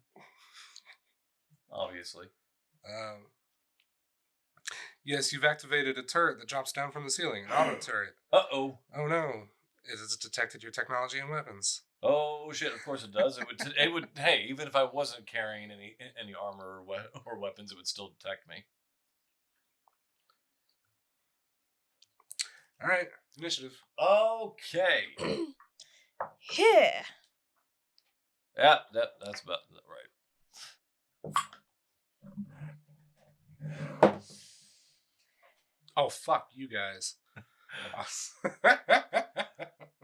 Obviously. Yes, you've activated a turret that drops down from the ceiling. An auto turret. Uh-oh. Oh no! It has detected your technology and weapons. Oh shit! Of course it does. It would. Hey, even if I wasn't carrying any armor or weapons, it would still detect me. All right, initiative. Okay. Yeah. Yeah, that's about right. Oh fuck you guys!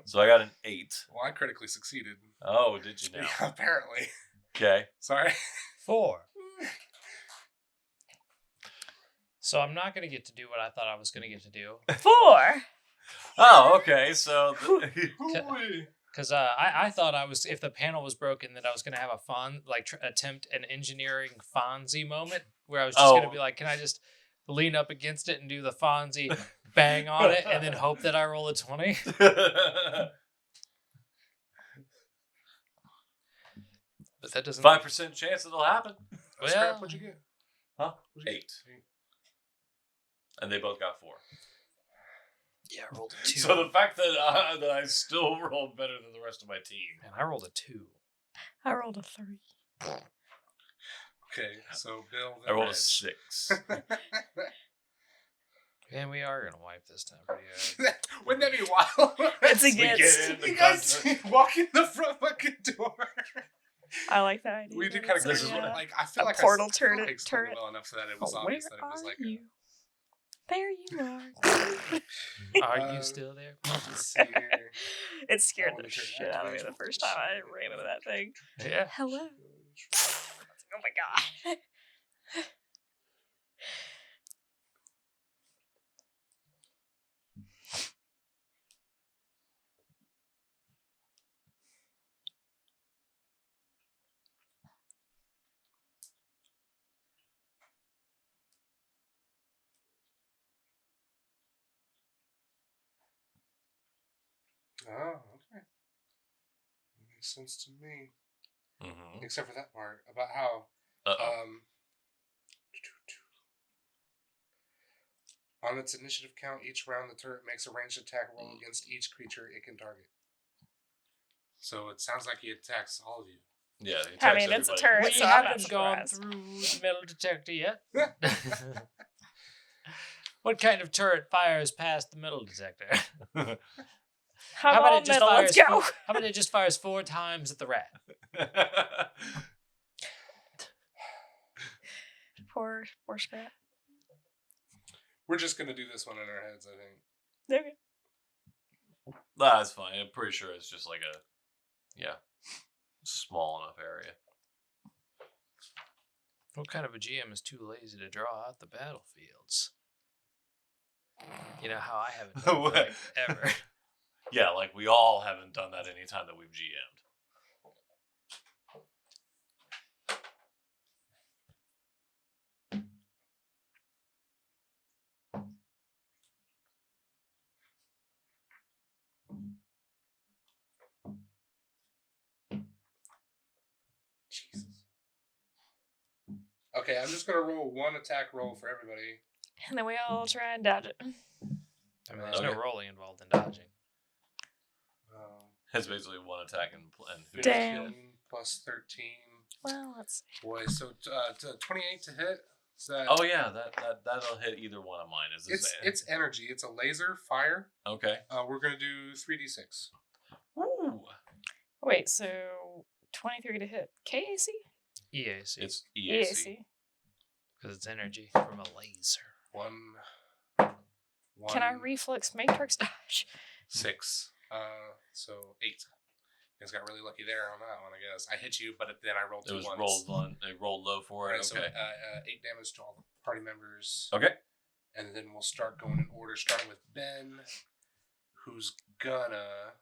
So I got an 8. Well, I critically succeeded. Oh, did you now? Apparently. Okay. Sorry. 4. So I'm not gonna get to do what I thought I was gonna get to do. 4. Oh, okay. So. Because I thought if the panel was broken, that I was gonna have a attempt an engineering Fonzie moment where I was just gonna be like, can I just lean up against it and do the Fonzie bang on it and then hope that I roll a 20? But that doesn't... 5% chance it'll happen. Well, scrap, what'd you get? Huh? 8. And they both got 4. Yeah, I rolled a 2. So the fact that I still rolled better than the rest of my team. And I rolled a 2. I rolled a 3. Okay, so Bill. I rolled a 6. And we are gonna wipe this time pretty hard. Wouldn't that be wild? It's We against. get in the You guys content. walk in the front fucking door. I like that idea. We did kind of This is go what- like I feel a like portal I feel like I turret. explained it well enough so that it was Oh, obvious where that it was are like you? There you are. Are you still there? let's see here. It scared Oh, the sure, shit out of me the first time I ran into that thing. Yeah. Hello. Oh my god. Oh, okay. Makes sense to me. Mm-hmm. Except for that part about how on its initiative count, each round the turret makes a ranged attack roll against each creature it can target. So it sounds like he attacks all of you. Yeah, he I attacks mean, it's a everybody. turret, We so I'm not haven't gone surprised. through the metal detector yet. What kind of turret fires past the metal detector? How about metal? Let's go. How about it just fires 4 times at the rat? Poor scrap. We're just gonna do this one in our heads, I think. Okay. Nah, it's fine. I'm pretty sure it's just like a, small enough area. What kind of a GM is too lazy to draw out the battlefields? You know how I haven't done that, like, ever. Yeah, like we all haven't done that any time that we've GM'd. Jesus. Okay, I'm just gonna roll one attack roll for everybody. And then we all try and dodge it. I mean, there's Okay. no rolling involved in dodging. It's basically one attack and who Damn. does 15 plus 13. Well, let's see. Boy, so 28 to hit. Is that? Oh yeah, that'll hit either one of mine. Is this It's energy. It's a laser fire. okay? We're gonna do 3d6. Ooh. Wait, so 23 to hit. KAC? EAC. It's EAC. Because it's energy from a laser. One. Can I reflex matrix dodge? 6. So 8. You guys got really lucky there on that one, I guess. I hit you, but then I rolled It 2 was ones. rolled on. They rolled low for it. Right, Okay. so 8 damage to all the party members. Okay. And then we'll start going in order, starting with Ben, who's gonna.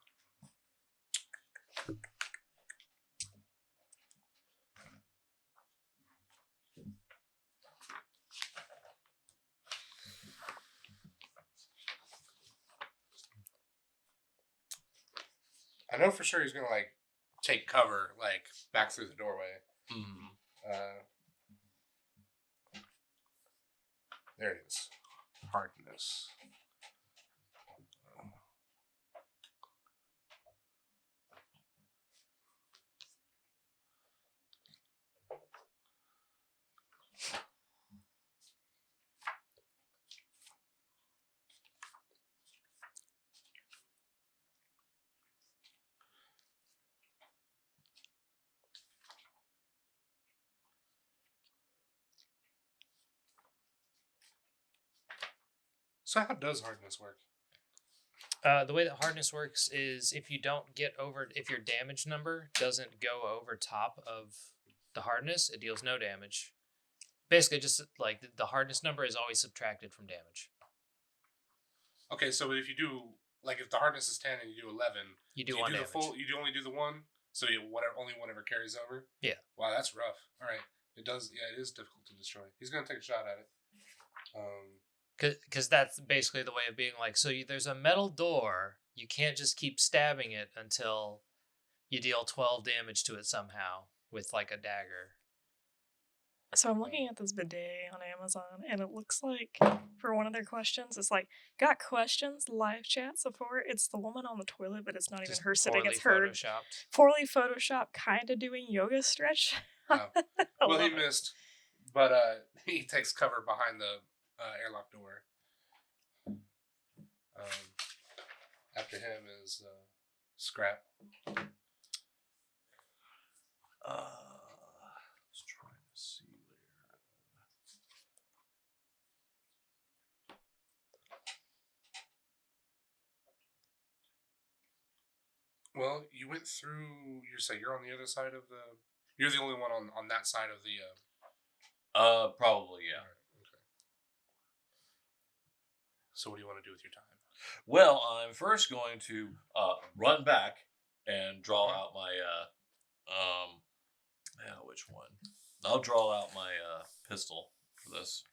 I know for sure he's gonna like take cover, like back through the doorway. Mm. There it is. Hardness. So how does hardness work? The way that hardness works is if you don't get over, if your damage number doesn't go over top of the hardness, it deals no damage. Basically, just like the hardness number is always subtracted from damage. Okay, so if you do like if the hardness is 10 and you do 11, You do you one do damage. the full. You do only do the one, so you only whatever carries over. Yeah. Wow, that's rough. All right, it does. Yeah, it is difficult to destroy. He's gonna take a shot at it. Because that's basically the way of being like, so there's a metal door. You can't just keep stabbing it until you deal 12 damage to it somehow, with like a dagger. So I'm looking at this bidet on Amazon, and it looks like for one of their questions, it's like, got questions, live chat support. It's the woman on the toilet, but it's not even her sitting. It's her photoshopped. poorly photoshopped, kind of doing yoga stretch. Oh. Well, he missed, but he takes cover behind the airlock door. After him is Scrap. Let's try to see where. Well, you went through. You're on the other side of the. You're the only one on that side of the. Probably, yeah. Right, okay. So, what do you want to do with your time? Well, I'm first going to run back and draw out my which one? I'll draw out my pistol for this.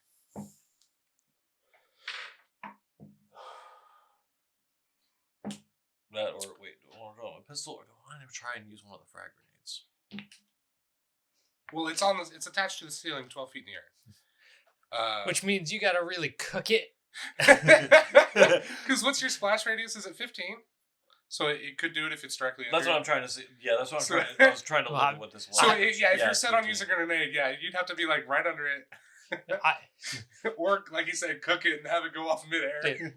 That or wait, do I want to draw my pistol or do I want to try and use one of the frag grenades? Well, it's attached to the ceiling, 12 feet in the air. Which means you gotta really cook it. Because what's your splash radius? Is it 15? So it could do it if it's directly under. That's what I'm trying to see. Yeah, that's what I'm trying. I was trying to look at what this was. So if you're set on using a grenade, you'd have to be like right under it. Or like you said, cook it and have it go off midair. Dude,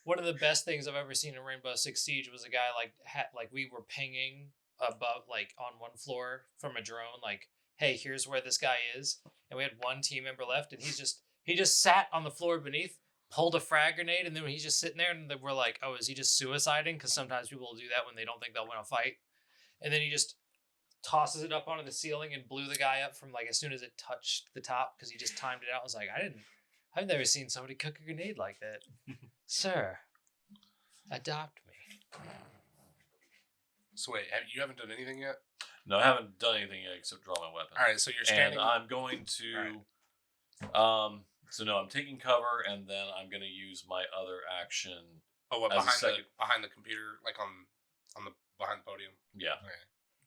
one of the best things I've ever seen in Rainbow Six Siege was a guy like we were pinging above like on one floor from a drone like, hey, here's where this guy is, and we had one team member left, and he just sat on the floor beneath, pulled a frag grenade, and then he's just sitting there, and we're like, oh, is he just suiciding? Because sometimes people will do that when they don't think they'll win a fight, and then he just tosses it up onto the ceiling and blew the guy up from like as soon as it touched the top because he just timed it out. I was like, I've never seen somebody cook a grenade like that. Sir, adopt me. So wait, you haven't done anything yet? No, I haven't done anything yet except draw my weapon. All right, so you're standing. And I'm going to, so no, I'm taking cover, and then I'm going to use my other action. Oh, what, behind the computer, like on the behind the podium? Yeah. Okay.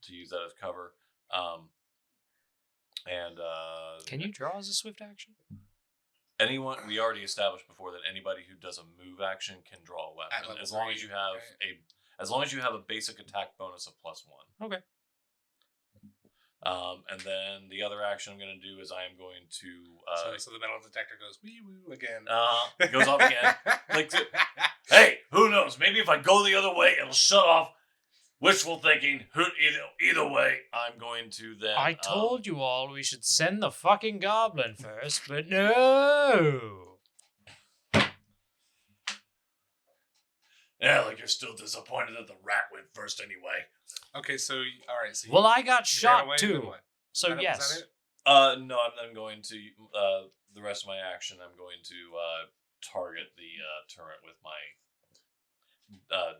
To use that as cover. Can you draw as a swift action? Anyone, we already established before that anybody who does a move action can draw a weapon as long as you have as long as you have a basic attack bonus of +1. Okay. And then the other action I'm going to do is I am going to so the metal detector goes wee woo again. It goes off again. Hey, who knows? Maybe if I go the other way, it'll shut off. Wishful thinking. Either way, I'm going to then. I told you all we should send the fucking goblin first, but no. Yeah, like you're still disappointed that the rat went first anyway. Okay, so all right. So well, I got shot away, too. So yes. Is that it? No, I'm going to the rest of my action. I'm going to target the turret with my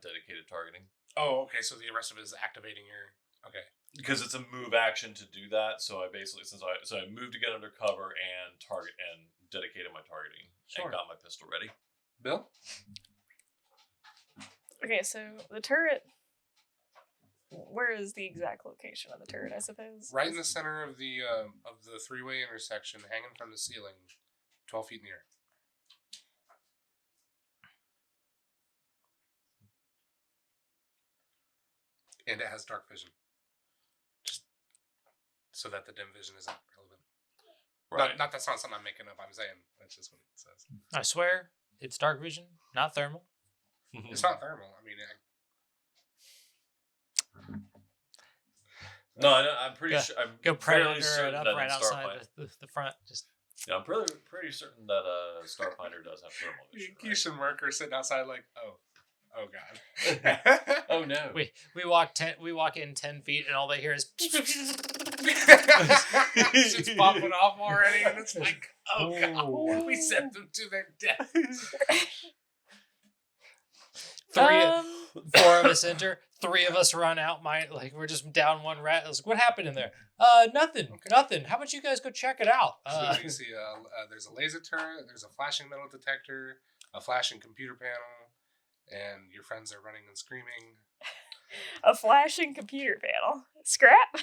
dedicated targeting. Oh, okay. So the rest of it is activating your. Okay. Because it's a move action to do that, so I basically I moved to get under cover and target and dedicated my targeting and got my pistol ready. Bill. Okay, so the turret. Where is the exact location of the turret? I suppose. Right in the center of the three-way intersection, hanging from the ceiling, 12 feet in the air. And it has dark vision. Just so that the dim vision isn't relevant. Right. Not that's not something I'm making up. I'm saying that's just what it says. I swear, it's dark vision, not thermal. It's not thermal. I mean, no, I'm pretty sure. I'm go fairly predator certain it up that right outside Starfinder, the front. Just yeah, I'm pretty certain that Starfinder does have thermal vision. Keisha and Merc are sitting outside like, oh god. Oh no. We walk in 10 feet and all they hear is Shit's popping off already, and it's like, oh god, we sent them to their death. 4 of us enter. 3 of us run out. We're just down one rat. I was like, what happened in there? Nothing. Okay. Nothing. How about you guys go check it out? So you see, there's a laser turret. There's a flashing metal detector, a flashing computer panel, and your friends are running and screaming. A flashing computer panel. Scrap?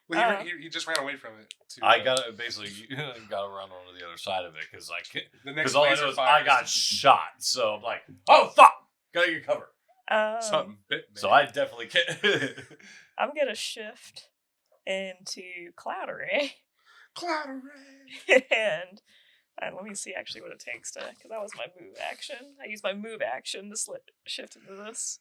Well, he just ran away from it. I gotta basically gotta run onto the other side of it because all I know is fire I got shot. So I'm like, oh fuck, gotta get cover. Something bit me. So I definitely can't. I'm gonna shift into Cloud Array. Cloud Array. and let me see actually what it takes to, because that was my move action. I use my move action to shift into this.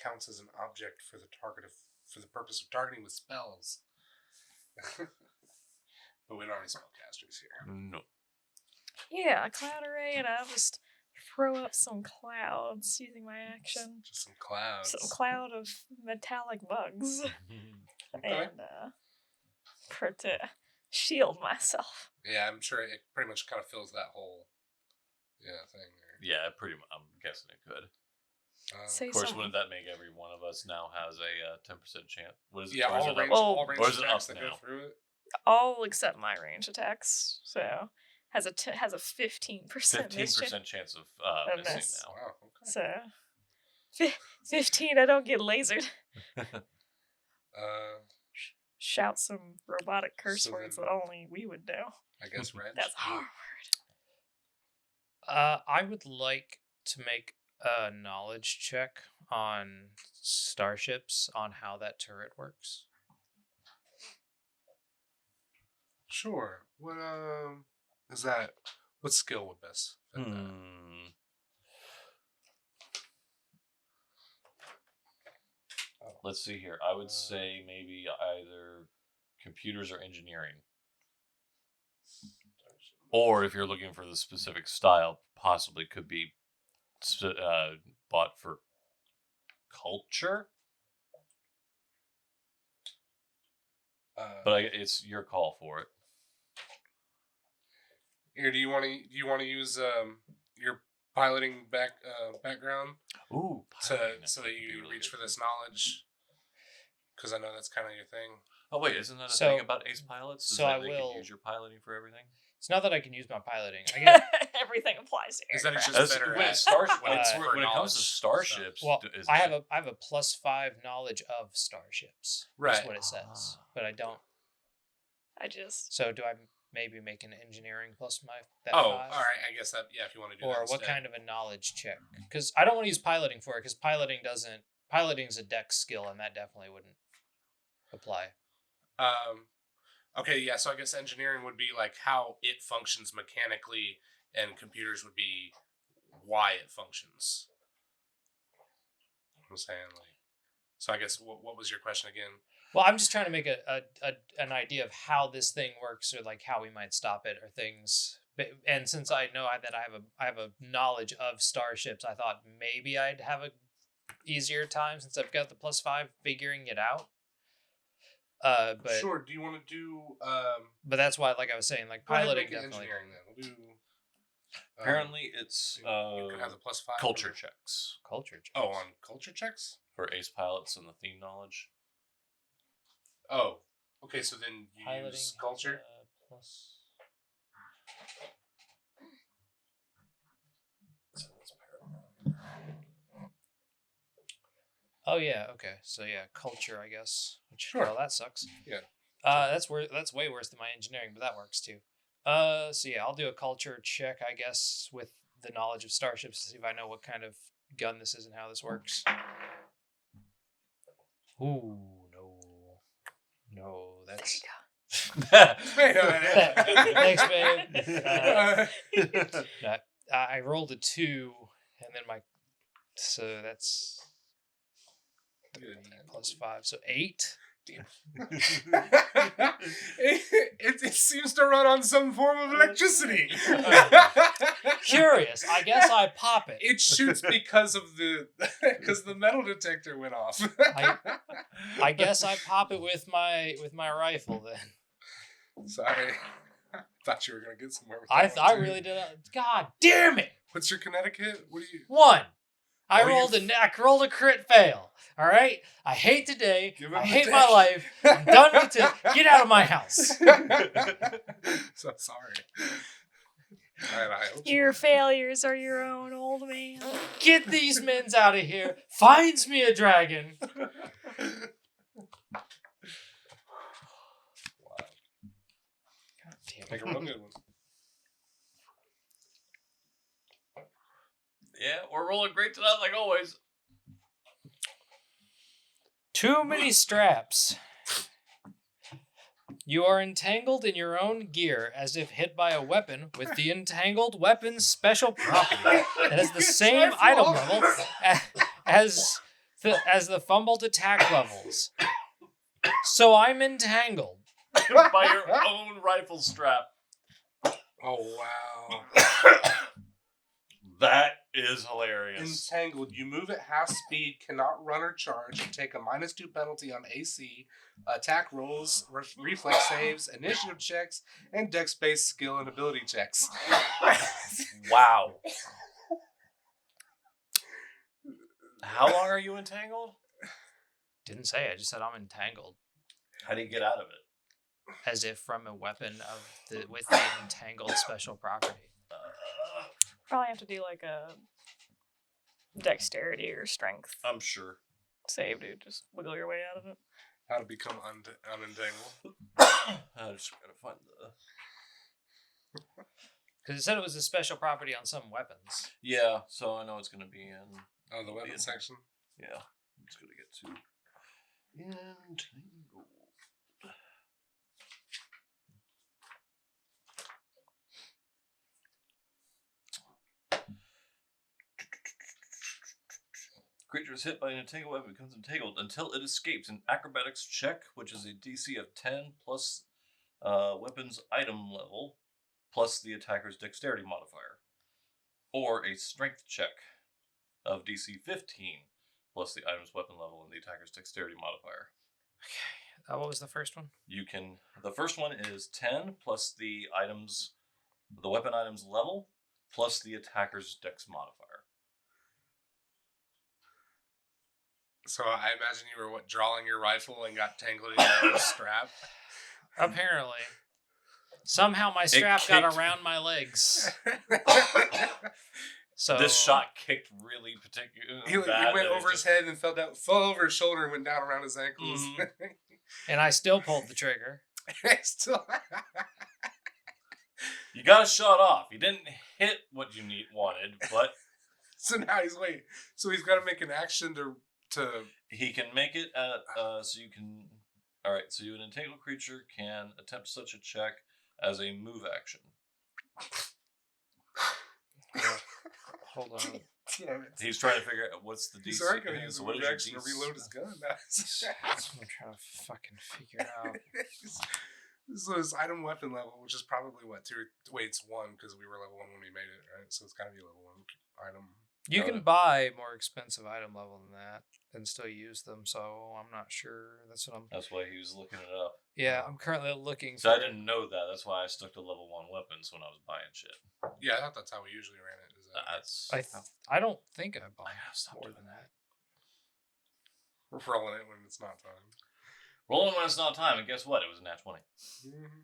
Counts as an object for the purpose of targeting with spells. But we don't have any spellcasters here. No. Yeah, a Cloud Array, and I'll just throw up some clouds using my action. Just some clouds. Some cloud of metallic bugs. Okay. And to shield myself. Yeah, I'm sure it pretty much kind of fills that whole thing there. Yeah, pretty much. I'm guessing it could. Of course, wouldn't that make every one of us now has a 10% chance? What is it? Yeah, all range attacks that go through it. All except my range attacks. So has a 15% 15% chance of missing miss. now. Wow, okay. So 15, I don't get lasered. Shout some robotic curse words that only we would know. I guess Reg. That's hard. I would like to make a knowledge check on starships on how that turret works. Sure. What is that? What skill would best fit that? Let's see here. I would say maybe either computers or engineering. Or if you're looking for the specific style, possibly could be bought for culture. But it's your call for it. Here, do you want to use your piloting background? Ooh, so that you really reach for this knowledge? Because I know that's kind of your thing. Oh wait, isn't that a thing about ace pilots? Is that they can use your piloting for everything? It's not that I can use my piloting. I get everything applies to Is that aircraft. just better when it comes to starships? Well, I have a +5 knowledge of starships. Right. That's what it says. But I don't. So do I maybe make an engineering plus that 5? All right. I guess that, yeah, if you want to do that. Or what kind of a knowledge check? Because I don't want to use piloting for it, because piloting's a dex skill, and that definitely wouldn't apply. Okay, yeah, so I guess engineering would be like how it functions mechanically, and computers would be why it functions. I'm saying, like, so I guess what was your question again? Well, I'm just trying to make an idea of how this thing works, or like how we might stop it, or things. And since I know that I have a knowledge of starships, I thought maybe I'd have a easier time since I've got the +5 figuring it out. But sure. Do you want to do? But that's why, like I was saying, like piloting definitely. Engineering then. We'll do. Apparently, it's you can have the +5 culture checks. Culture checks. Oh, on culture checks For ace pilots and the theme knowledge. Oh, okay. So then you Piloting use culture. Plus. Oh yeah, okay. So yeah, culture, I guess. Which, sure. Well, that sucks. Yeah. That's way worse than my engineering, but that works too. So yeah, I'll do a culture check, I guess, with the knowledge of starships to see if I know what kind of gun this is and how this works. Ooh, no, that's. Wait a minute. Thanks, babe. I rolled a 2, and then so that's 3 +5, so 8. it seems to run on some form of electricity. Curious. I guess I pop it. It shoots because the metal detector went off. I guess I pop it with my rifle then. Sorry. Thought you were gonna get somewhere with I that. really did. God damn it! What's your Connecticut? What do you? 1. I Oh, rolled a crit fail. All right. I hate today. Give him I the hate dick. my life. I'm done with it. Get out of my house. So sorry. I hope Your failures are your own, old man. Get these men's out of here. Finds me a dragon. God damn Make it. a real good one. Yeah, we're rolling great tonight, like always. Too many straps. You are entangled in your own gear as if hit by a weapon with the entangled weapon's special property that has the same item level as the fumbled attack levels. So I'm entangled. By your own rifle strap. Oh wow. That is hilarious. Entangled. You move at half speed, cannot run or charge, and take a -2 penalty on AC, attack rolls, reflex saves, initiative checks, and dex-based skill and ability checks. Wow. How long are you entangled? Didn't say. I just said I'm entangled. How do you get out of it? As if from a weapon with the entangled special property. Probably have to do like a dexterity or strength I'm sure. save to just wiggle your way out of it. How to become unentangled. I just gotta find the. Because it said it was a special property on some weapons. Yeah, so I know it's gonna be in. Oh, the weapon section? Yeah, I'm just gonna get to. Entangled. Creature is hit by an entangled weapon becomes entangled until it escapes. An acrobatics check, which is a DC of 10 plus weapon's item level, plus the attacker's dexterity modifier. Or a strength check of DC 15 plus the item's weapon level and the attacker's dexterity modifier. Okay. What was the first one? The first one is 10 plus the weapon item's level, plus the attacker's dex modifier. So I imagine you were drawing your rifle and got tangled in your own strap. Apparently. Somehow my strap got around my legs. So This shot kicked really particular. He went over his head and fell over his shoulder and went down around his ankles. Mm-hmm. And I still pulled the trigger. You got a shot off. You didn't hit what you wanted, but So now he's got to make an action to. he can make it at so you can. All right, so an entangled creature can attempt such a check as a move action. Hold on. He's trying to figure out what's the DC. He's already going to use a what move is your action to DC? reload his gun. That's what I'm trying to fucking figure out. So his item weapon level, which is probably it's 1 because we were level 1 when we made it, right? So it's got to be a level 1 item. You can buy more expensive item level than that and still use them, so I'm not sure. That's why he was looking it up. Yeah, I'm currently looking So I didn't know that. That's why I stuck to level 1 weapons when I was buying shit. Yeah, I thought that's how we usually ran it. I don't think I bought more than that. We're rolling it when it's not time. Rolling when it's not time, and guess what? It was a nat 20. Mm-hmm.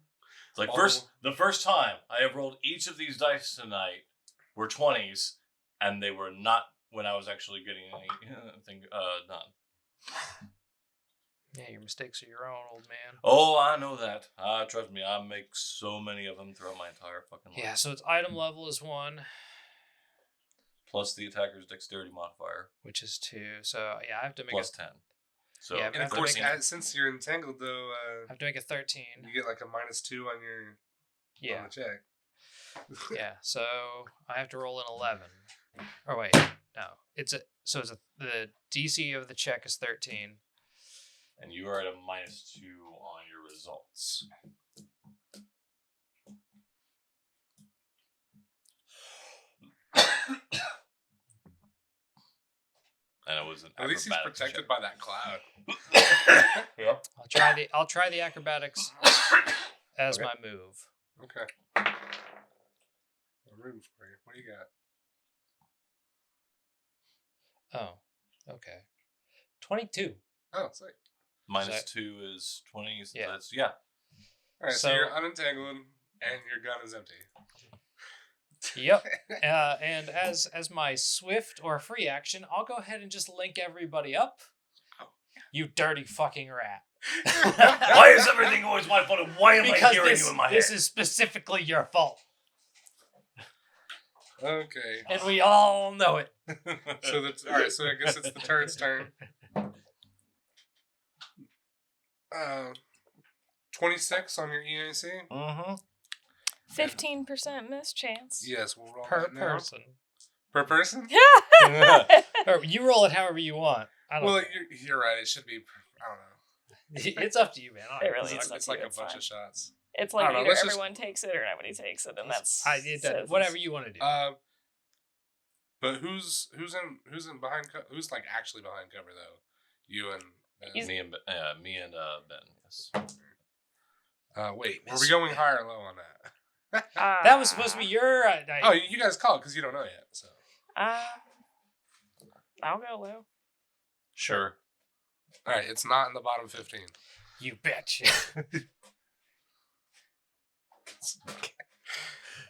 It's like the first time I have rolled each of these dice tonight were 20s, and they were not when I was actually getting anything done. Yeah, your mistakes are your own, old man. Oh, I know that. Trust me, I make so many of them throughout my entire fucking life. Yeah, so its item level is 1. Plus the attacker's dexterity modifier. Which is 2. So, yeah, I have to make Plus 10. So, yeah, And of course, since you're entangled, though, I have to make a 13. You get like a -2 on your on the check. Yeah, so I have to roll an 11. Or wait, no. The DC of the check is 13. And you are at a -2 on your results. And it was an At least he's protected by that cloud. Yep. I'll try the acrobatics as my move. Okay. I'm rooting for you. What do you got? Oh, okay. 22. Oh, sick. -2 is 20. So Yeah. that's, yeah. All right, so you're unentangled, and your gun is empty. Yep. And as my swift or free action, I'll go ahead and just link everybody up. You dirty fucking rat. Why is everything always my fault? And why am I hearing you in my head? This is specifically your fault. Okay. And we all know it. So that's all right. So I guess it's the turd's turn. 26 on your EAC. Mm-hmm. 15% miss chance. Yes, we'll roll Per that now. person. Per person? Or you roll it however you want. I don't Well, know. you're right. It should be. I don't know. It's up to you, man. It really It's is. like, up to you, a bunch fine. of shots. It's I like don't know, either let's just- everyone takes it or nobody takes it, and that's Whatever you want to do. But who's in behind? Who's like actually behind cover though? You and me and Ben. Yes. wait, were we going high or low on that? That was supposed to be your. Oh, you guys call it because you don't know yet. So I'll go low. Sure. all right, it's not in the bottom 15. You bitch.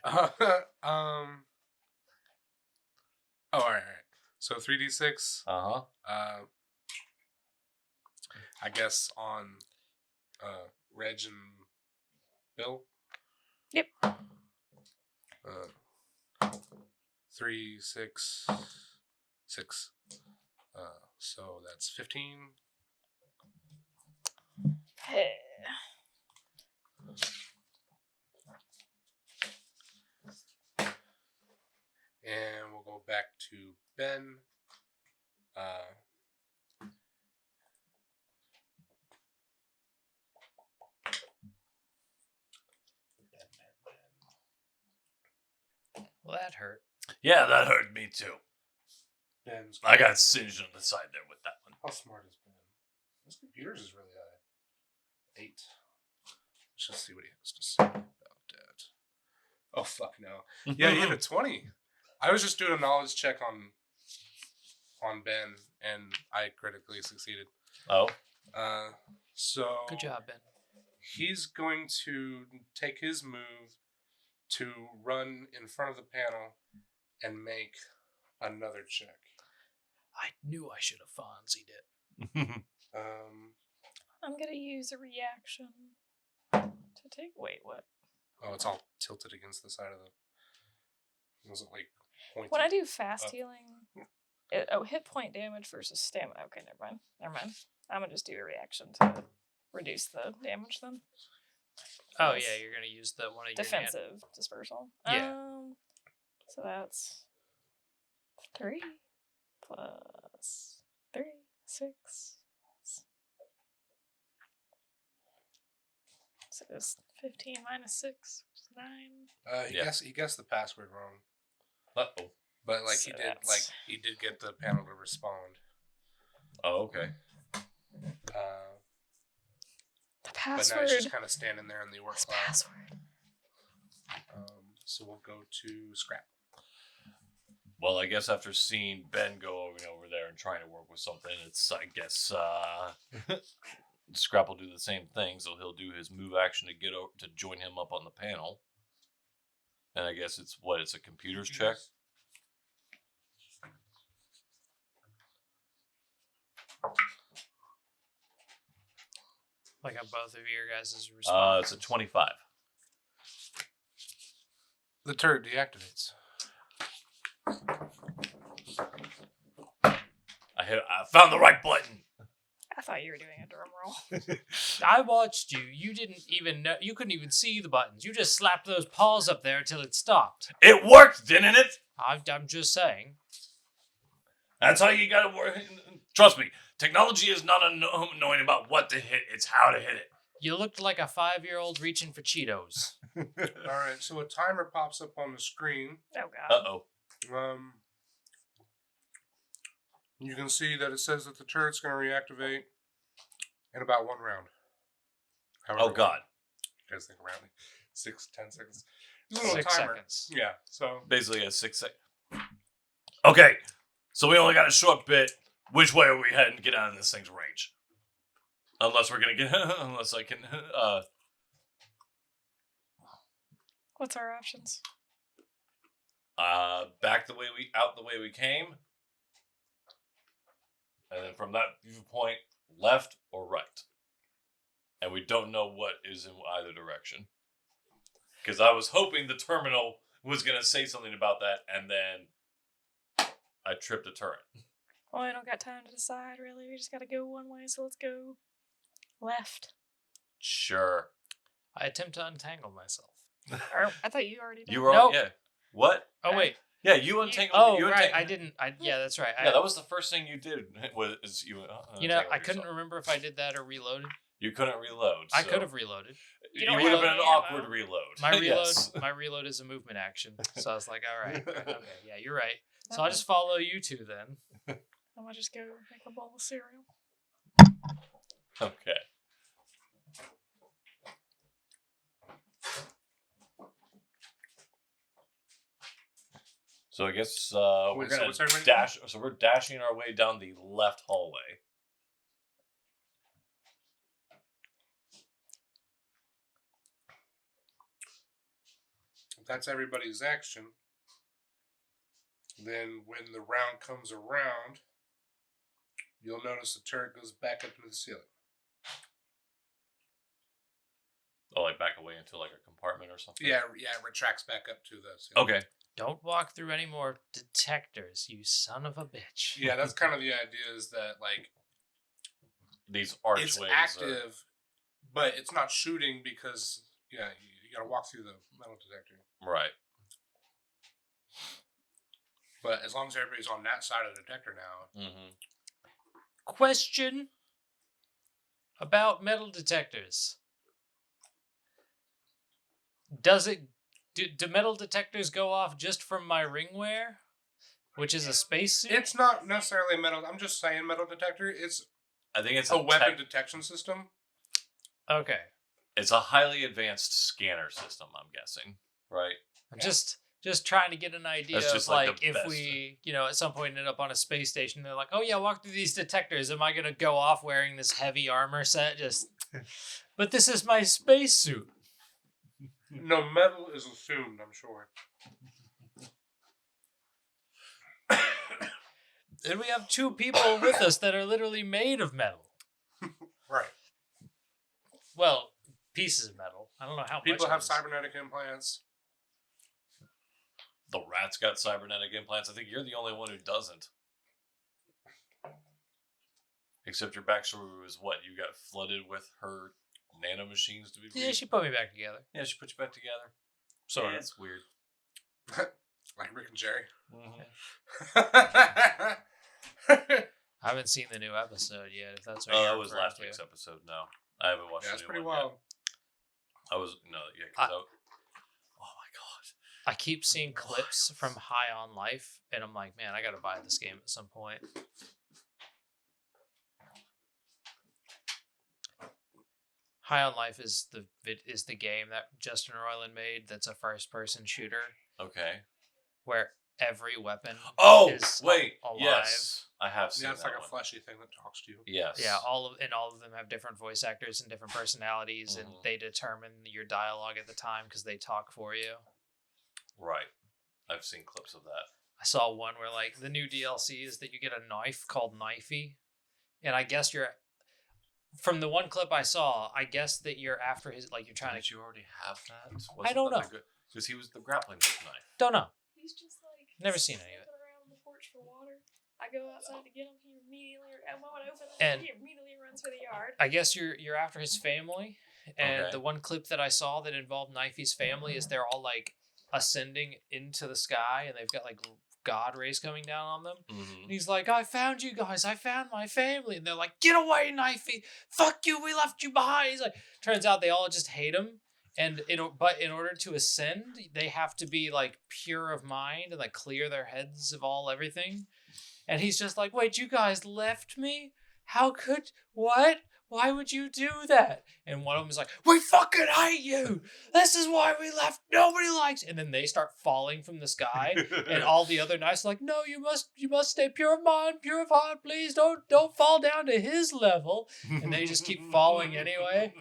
Oh, all right. So 3d6. Uh-huh. I guess on Reg and Bill. Yep. 3, 6, 6. So that's 15. Hey. And we'll go back to Ben. Well, that hurt. Yeah, that hurt me too. Ben's I got singed on the side there with that one. How smart is Ben? His computer's is really high. 8. Let's just see what he has to say about that. Oh, fuck no. Yeah, he hit a 20. I was just doing a knowledge check on Ben, and I critically succeeded. Oh. So Good job, Ben. he's going to take his move to run in front of the panel and make another check. I knew I should have Fonzied it. I'm gonna use a reaction to take. Wait, what? Oh, it's all tilted against the side of the. Was it like pointed? When I do fast healing, hit point damage versus stamina. Okay, never mind. I'm gonna just do a reaction to reduce the damage then. Oh yeah, you're gonna use the one of your Defensive dispersal. Yeah. So that's 3 plus 3, 6. So it's 15 minus 6, which is 9. He guessed the password wrong. Uh-oh. But like So he did get the panel to respond. Oh, okay. The But now password. he's just kind of standing there in the work What's cloud. password? So we'll go to scrap. Well, I guess after seeing Ben go over there and trying to work with something, it's, I guess, Scrap will do the same thing, so he'll do his move action to get over to join him up on the panel. And I guess it's a computer's check? Like on both of your guys' response. It's a 25. The turret deactivates. I found the right button. I thought you were doing a drum roll. I watched you. You didn't even know. You couldn't even see the buttons. You just slapped those paws up there until it stopped. It worked, didn't it? I'm just saying. That's how you gotta work. Trust me, Technology is not annoying about what to hit; it's how to hit it. You looked like a 5-year-old reaching for Cheetos. All right, so a timer pops up on the screen. Oh god. Uh-oh. You can see that it says that the turret's going to reactivate in about 1 round. Oh god. You guys think around 6-10 seconds. 6 seconds. Yeah, so Basically a 6 second. Okay, so we only got a short bit. Which way are we heading to get out of this thing's range? Unless we're gonna get, unless I can, What's our options? back out the way we came, and then from that viewpoint, left or right. And we don't know what is in either direction. Because I was hoping the terminal was gonna say something about that, and then I tripped a turret. Well, I don't got time to decide, really. We just gotta go one way, so let's go left. Sure. I attempt to untangle myself. Or, I thought you already did. You were Nope. yeah. What? Oh, wait. Yeah, you untangled. Oh, you right. I didn't. Yeah, that's right. Yeah, that was the first thing you did. Was you? I couldn't remember if I did that or reloaded. You couldn't reload. I so could have reloaded. You You don't would have have been an any awkward ammo. reload. My reload, Yes. my reload is a movement action. So I was like, all right, okay, yeah, you're right. So I'll Okay. just follow you two then. I'm gonna just go make a bowl of cereal. Okay. So I guess we're Wait, so gonna what's everybody dash. So we're dashing our way down the left hallway. if that's everybody's action, then when the round comes around, you'll notice the turret goes back up into the ceiling. Oh, like back away into like a compartment or something. Yeah, it retracts back up to the ceiling. Okay. Don't walk through any more detectors, you son of a bitch. Yeah, that's kind of the idea, is that like These archways. it's active, but it's not shooting because you gotta walk through the metal detector. Right. But as long as everybody's on that side of the detector now, Mm-hmm. Question about metal detectors. Do metal detectors go off just from my ring wear, which is a spacesuit? it's not necessarily metal. I'm just saying metal detector. It's I think it's a weapon detection system. Okay. It's a highly advanced scanner system. I'm guessing. Right. I'm just trying to get an idea That's of just like like the if best. we, at some point end up on a space station, they're like, oh yeah, walk through these detectors. Am I gonna go off wearing this heavy armor set? But this is my spacesuit. No, metal is assumed, I'm sure. And we have two people with us that are literally made of metal. Right. Well, pieces of metal. I don't know how People much have it is. cybernetic implants. The rat's got cybernetic implants. I think you're the only one who doesn't. Except your backstory was what? You got flooded with her nano machines to be Yeah, breed? she put me back together. Yeah, she put you back together. So Yeah, it's weird. Like Rick and Jerry. Mm-hmm. I haven't seen the new episode yet. If that's what Oh, you're that was referring last to. week's episode. No, I haven't watched Yeah, the it's new pretty one wild. yet. I was oh my god. I keep seeing clips from High on Life, and I'm like, man, I gotta buy this game at some point. High on Life is the game that Justin Roiland made. That's a first-person shooter Okay. where every weapon Oh is wait, alive. yes, I have seen Yeah, it's that like a one. fleshy thing that talks to you. Yes. Yeah, all of them have different voice actors and different personalities, and Mhm. they determine your dialogue at the time because they talk for you. Right. I've seen clips of that. I saw one where like the new DLC is that you get a knife called Knifey, and I guess from the one clip I saw, I guess that you're after his you're trying Did to. you already have that? I don't know. Because he was the grappling hook knife. Don't know. He's just like Never seen any of it. sniffing around on the porch for water. I go outside to get him. He immediately, at the moment I open it, And- he immediately runs for the yard. I guess you're after his family, and Okay. the one clip that I saw that involved Knifey's family is they're all like ascending into the sky, and they've got like God rays coming down on them. Mm-hmm. And he's like, I found you guys. I found my family. And they're like, get away, Knifey. Fuck you. We left you behind. He's like, turns out they all just hate him. But in order to ascend, they have to be like pure of mind and like clear their heads of everything. And he's just like, wait, you guys left me? How could, what? Why would you do that? And one of them is like, we fucking hate you. This is why we left. Nobody likes. And then they start falling from the sky. And all the other knights are like, no, you must stay pure of mind, pure of heart. Please don't fall down to his level. And they just keep falling anyway.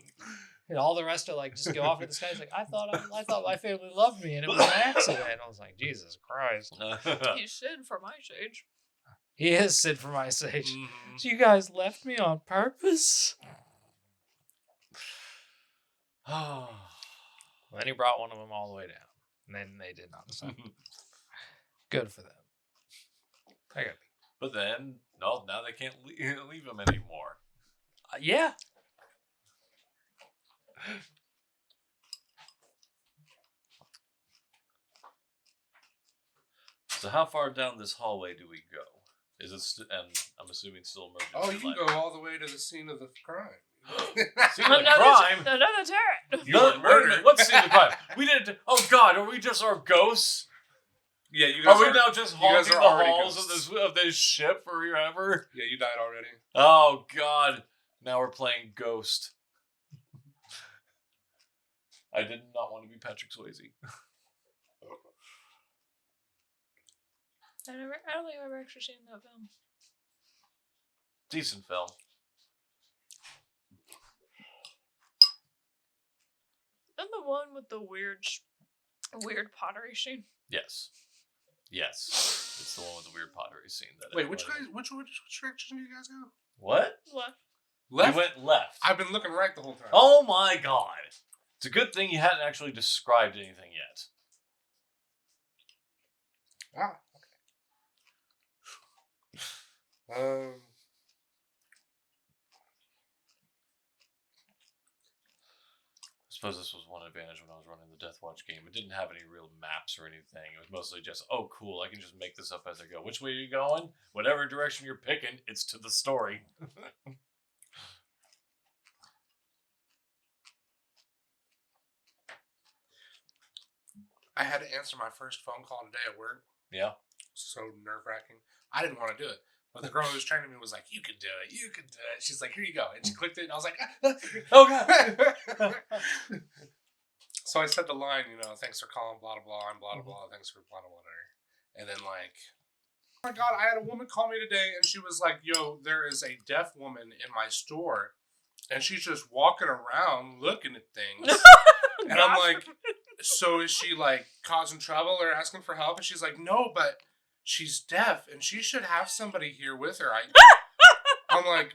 And all the rest are like, just go off to the sky. He's like, I thought my family loved me, and it was an accident. I was like, Jesus Christ. He's Sid for my age. He is Sid for my sake. Mm-hmm. So you guys left me on purpose? Oh. Then he brought one of them all the way down. And then they did not decide. Good for them. I got But then, no, now they can't leave him anymore. yeah. So how far down this hallway do we go? Is it? And I'm assuming still emergency. Oh, you can lighting. go all the way to the scene of the crime. Scene of the crime. Another turret. You were murdered. What's scene of the crime? We didn't. Oh God, are we just our ghosts? Yeah, you guys Are we now just you guys haunting are the already halls ghosts. of this ship forever? Yeah, you died already. Oh God! Now we're playing Ghost. I did not want to be Patrick Swayze. I don't think I've ever actually seen that film. Decent film. And the one with the weird pottery scene. Yes. It's the one with the weird pottery scene. That Wait, which direction do you guys go? What? What? Left. We went left. I've been looking right the whole time. Oh my God! It's a good thing you hadn't actually described anything yet. Ah. Okay. I suppose this was one advantage when I was running the Death Watch game. It didn't have any real maps or anything. It was mostly just, oh, cool, I can just make this up as I go. Which way are you going? Whatever direction you're picking, it's to the story. I had to answer my first phone call today at work. Yeah. So nerve-wracking. I didn't want to do it. But the girl who was training me was like, you can do it. You can do it. She's like, here you go. And she clicked it. And I was like, Oh, God. So I said the line, thanks for calling, blah, blah, blah. I'm blah, blah, blah. Thanks for blah, blah, blah. And then like, oh my God, I had a woman call me today. And she was like, yo, there is a deaf woman in my store. And she's just walking around looking at things. And I'm like, so is she like causing trouble or asking for help? And she's like, no, but she's deaf and she should have somebody here with her. I'm like,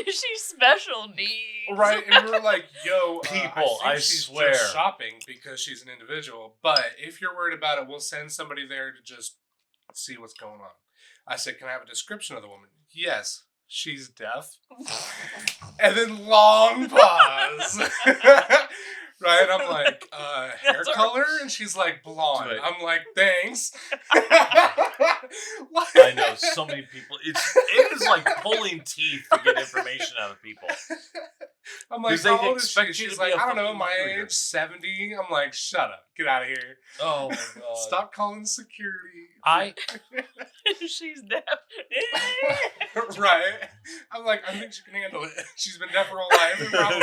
she's special needs. right. And we were like, yo, People, I think I she's swear. just shopping because she's an individual. But if you're worried about it, we'll send somebody there to just see what's going on. I said, can I have a description of the woman? Yes, she's deaf. And then long pause. Right, I'm like, hair color? And she's like, blonde. Right. I'm like, thanks. I know, so many people. It is like pulling teeth to get information out of people. I'm like, Because they how old is she? expect you to She's be like, a I don't know, fucking my lawyer. age, 70. I'm like, shut up. Get out of here. Oh my God. Stop calling security. She's deaf. Right. I'm like, I think she can handle it. She's been deaf her whole life. Probably.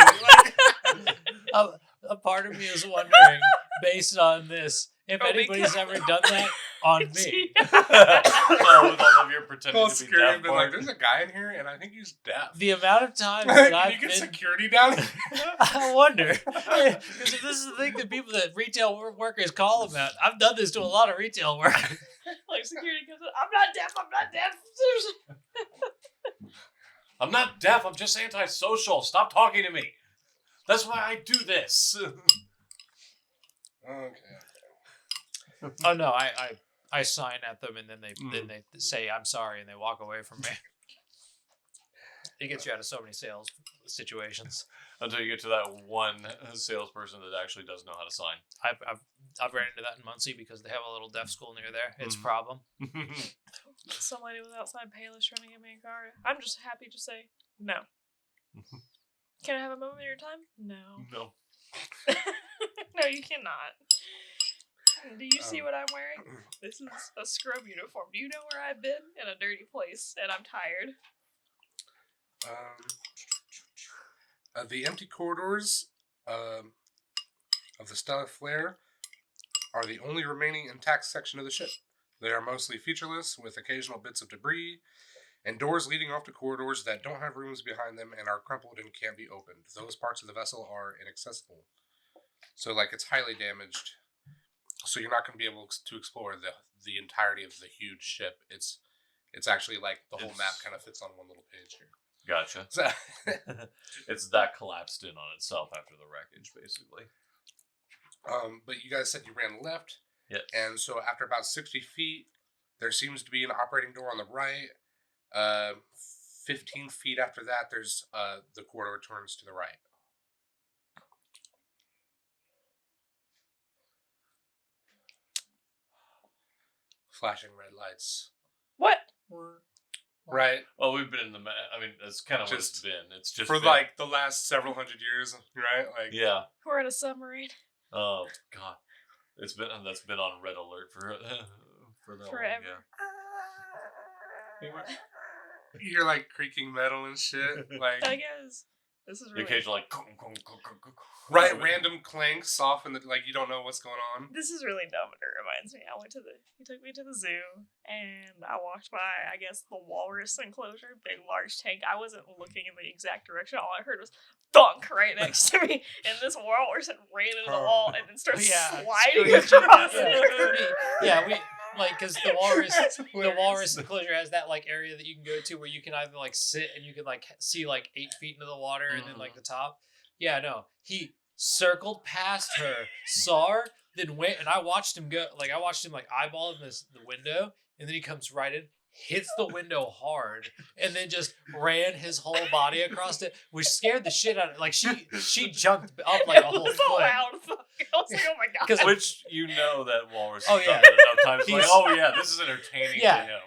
Like, A part of me is wondering, based on this, if Oh, anybody's ever done that on me. Oh, with all of your pretending call to be security deaf. and been like, there's a guy in here and I think he's deaf. The amount of times that Can I've you get been... security down here? I wonder. Because if this is the thing that people that retail workers call about, I've done this to a lot of retail workers. Like security comes in, I'm not deaf. I'm not deaf, I'm just antisocial. Stop talking to me. That's why I do this. Okay. Oh no, I sign at them and then they say I'm sorry and they walk away from me. It gets you out of so many sales situations. Until you get to that one salesperson that actually does know how to sign. I've ran into that in Muncie because they have a little deaf school near there. It's a problem. Some lady was outside Payless trying to give me a card. I'm just happy to say no. Can I have a moment of your time? No. No. No, you cannot. Do you see what I'm wearing? This is a scrub uniform. Do you know where I've been? In a dirty place, and I'm tired. The empty corridors of the Stellar Flare are the only remaining intact section of the ship. They are mostly featureless, with occasional bits of debris, and doors leading off to corridors that don't have rooms behind them and are crumpled and can't be opened. Those parts of the vessel are inaccessible. So, it's highly damaged. So you're not going to be able to explore the entirety of the huge ship. It's actually the whole map kind of fits on one little page here. Gotcha. So, It's that collapsed in on itself after the wreckage, basically. but you guys said you ran left. Yes. And so after about 60 feet, there seems to be an operating door on the right. 15 feet after that, there's the corridor turns to the right. Flashing red lights. What? Right. Well, we've been in the I mean, that's kind of what it's been. It's just for been, the last several hundred years, right? Yeah. We're in a submarine. Oh God, that's been on red alert for that Forever. Long, yeah. You're creaking metal and shit. I guess this is The really. occasional Right, random clanks off in the you don't know what's going on. This is really dumb, and it reminds me. He took me to the zoo, and I walked by, I guess, the walrus enclosure, big, large tank. I wasn't looking in the exact direction. All I heard was thunk right next to me, and this walrus had ran into the wall and then started sliding across it. Yeah, because the walrus enclosure has that area that you can go to where you can either sit and you can see 8 feet into the water and then the top. Yeah, no, he circled past her, saw her, then went, and I watched him go. I watched him eyeball the window, and then he comes right in, hits the window hard, and then just ran his whole body across it, which scared the shit out of her. She jumped up a whole It was foot. loud. I was like, oh my god. Which that walrus. Oh, has yeah. done it enough times. This is entertaining to him.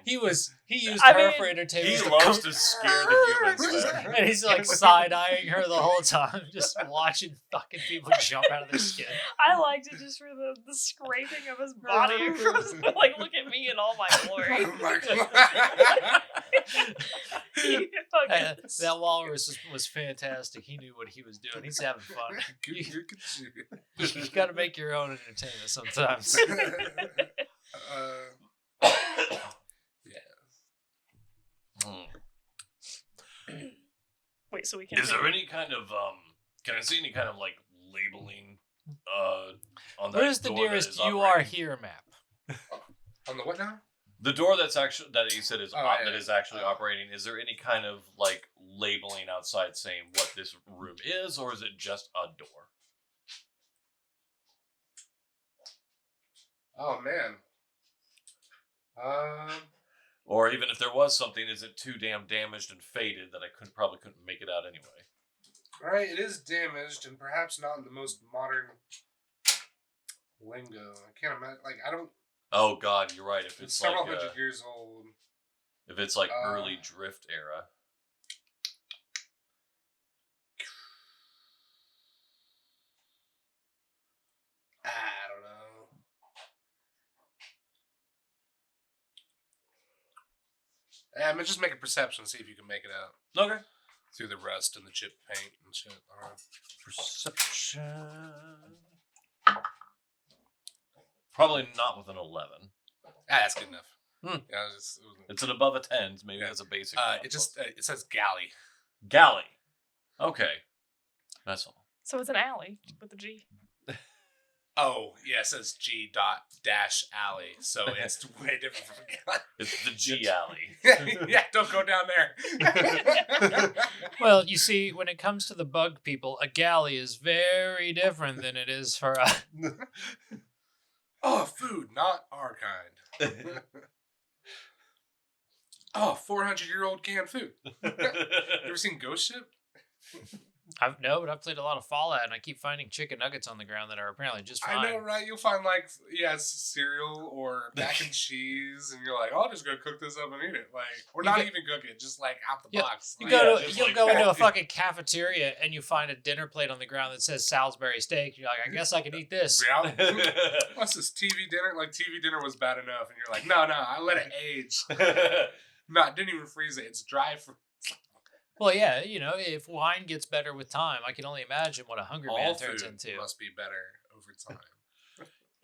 He used her for entertainment. He loves to scare the humans. And he's side-eyeing her the whole time, just watching fucking people jump out of their skin. I liked it just for the scraping of his body across. Look at me in all my glory. Oh my god. That walrus was fantastic. He knew what he was doing. He's having fun. You got to make your own entertainment sometimes. Wait, so we can. Is there any kind of can I see any kind of labeling on that? Where is the door nearest that is "You Are Here" map? On the what now? The door that you said is yeah. is actually operating. Is there any kind of labeling outside saying what this room is, or is it just a door? Oh man. Or even if there was something, is it too damn damaged and faded that I probably couldn't make it out anyway? All right, it is damaged and perhaps not in the most modern lingo. I can't imagine. I don't. Oh God, you're right. If it's several hundred years old. If it's early drift era. I don't know. I'm just make a perception, see if you can make it out. Okay. Through the rust and the chip paint and shit. Perception. Probably not with an 11. That's good enough. Yeah, it's an above a 10. Maybe that's a basic. It says galley. Galley. Okay. That's all. So it's an alley with a G. Oh, yeah, it says G.-alley, so it's way different from galley. It's the G alley. Yeah, don't go down there. Well, you see, when it comes to the bug people, a galley is very different than it is for us. Oh, food, not our kind. Oh, 400-year-old canned food. You ever seen Ghost Ship? I've played a lot of Fallout, and I keep finding chicken nuggets on the ground that are apparently just fine. I know, right? You'll find like cereal or mac and cheese, and you're like, I'll just go cook this up and eat it. Like, or not even cook it, just like out the box. You Like, go into a fucking cafeteria and you find a dinner plate on the ground that says Salisbury steak. You're like, I guess I can eat this. What's this TV dinner? Like TV dinner was bad enough, and you're like, no, I let it age. No, I didn't even freeze it. It's dry. Well, yeah, if wine gets better with time, I can only imagine what a Hungry Man turns into. Must be better over time.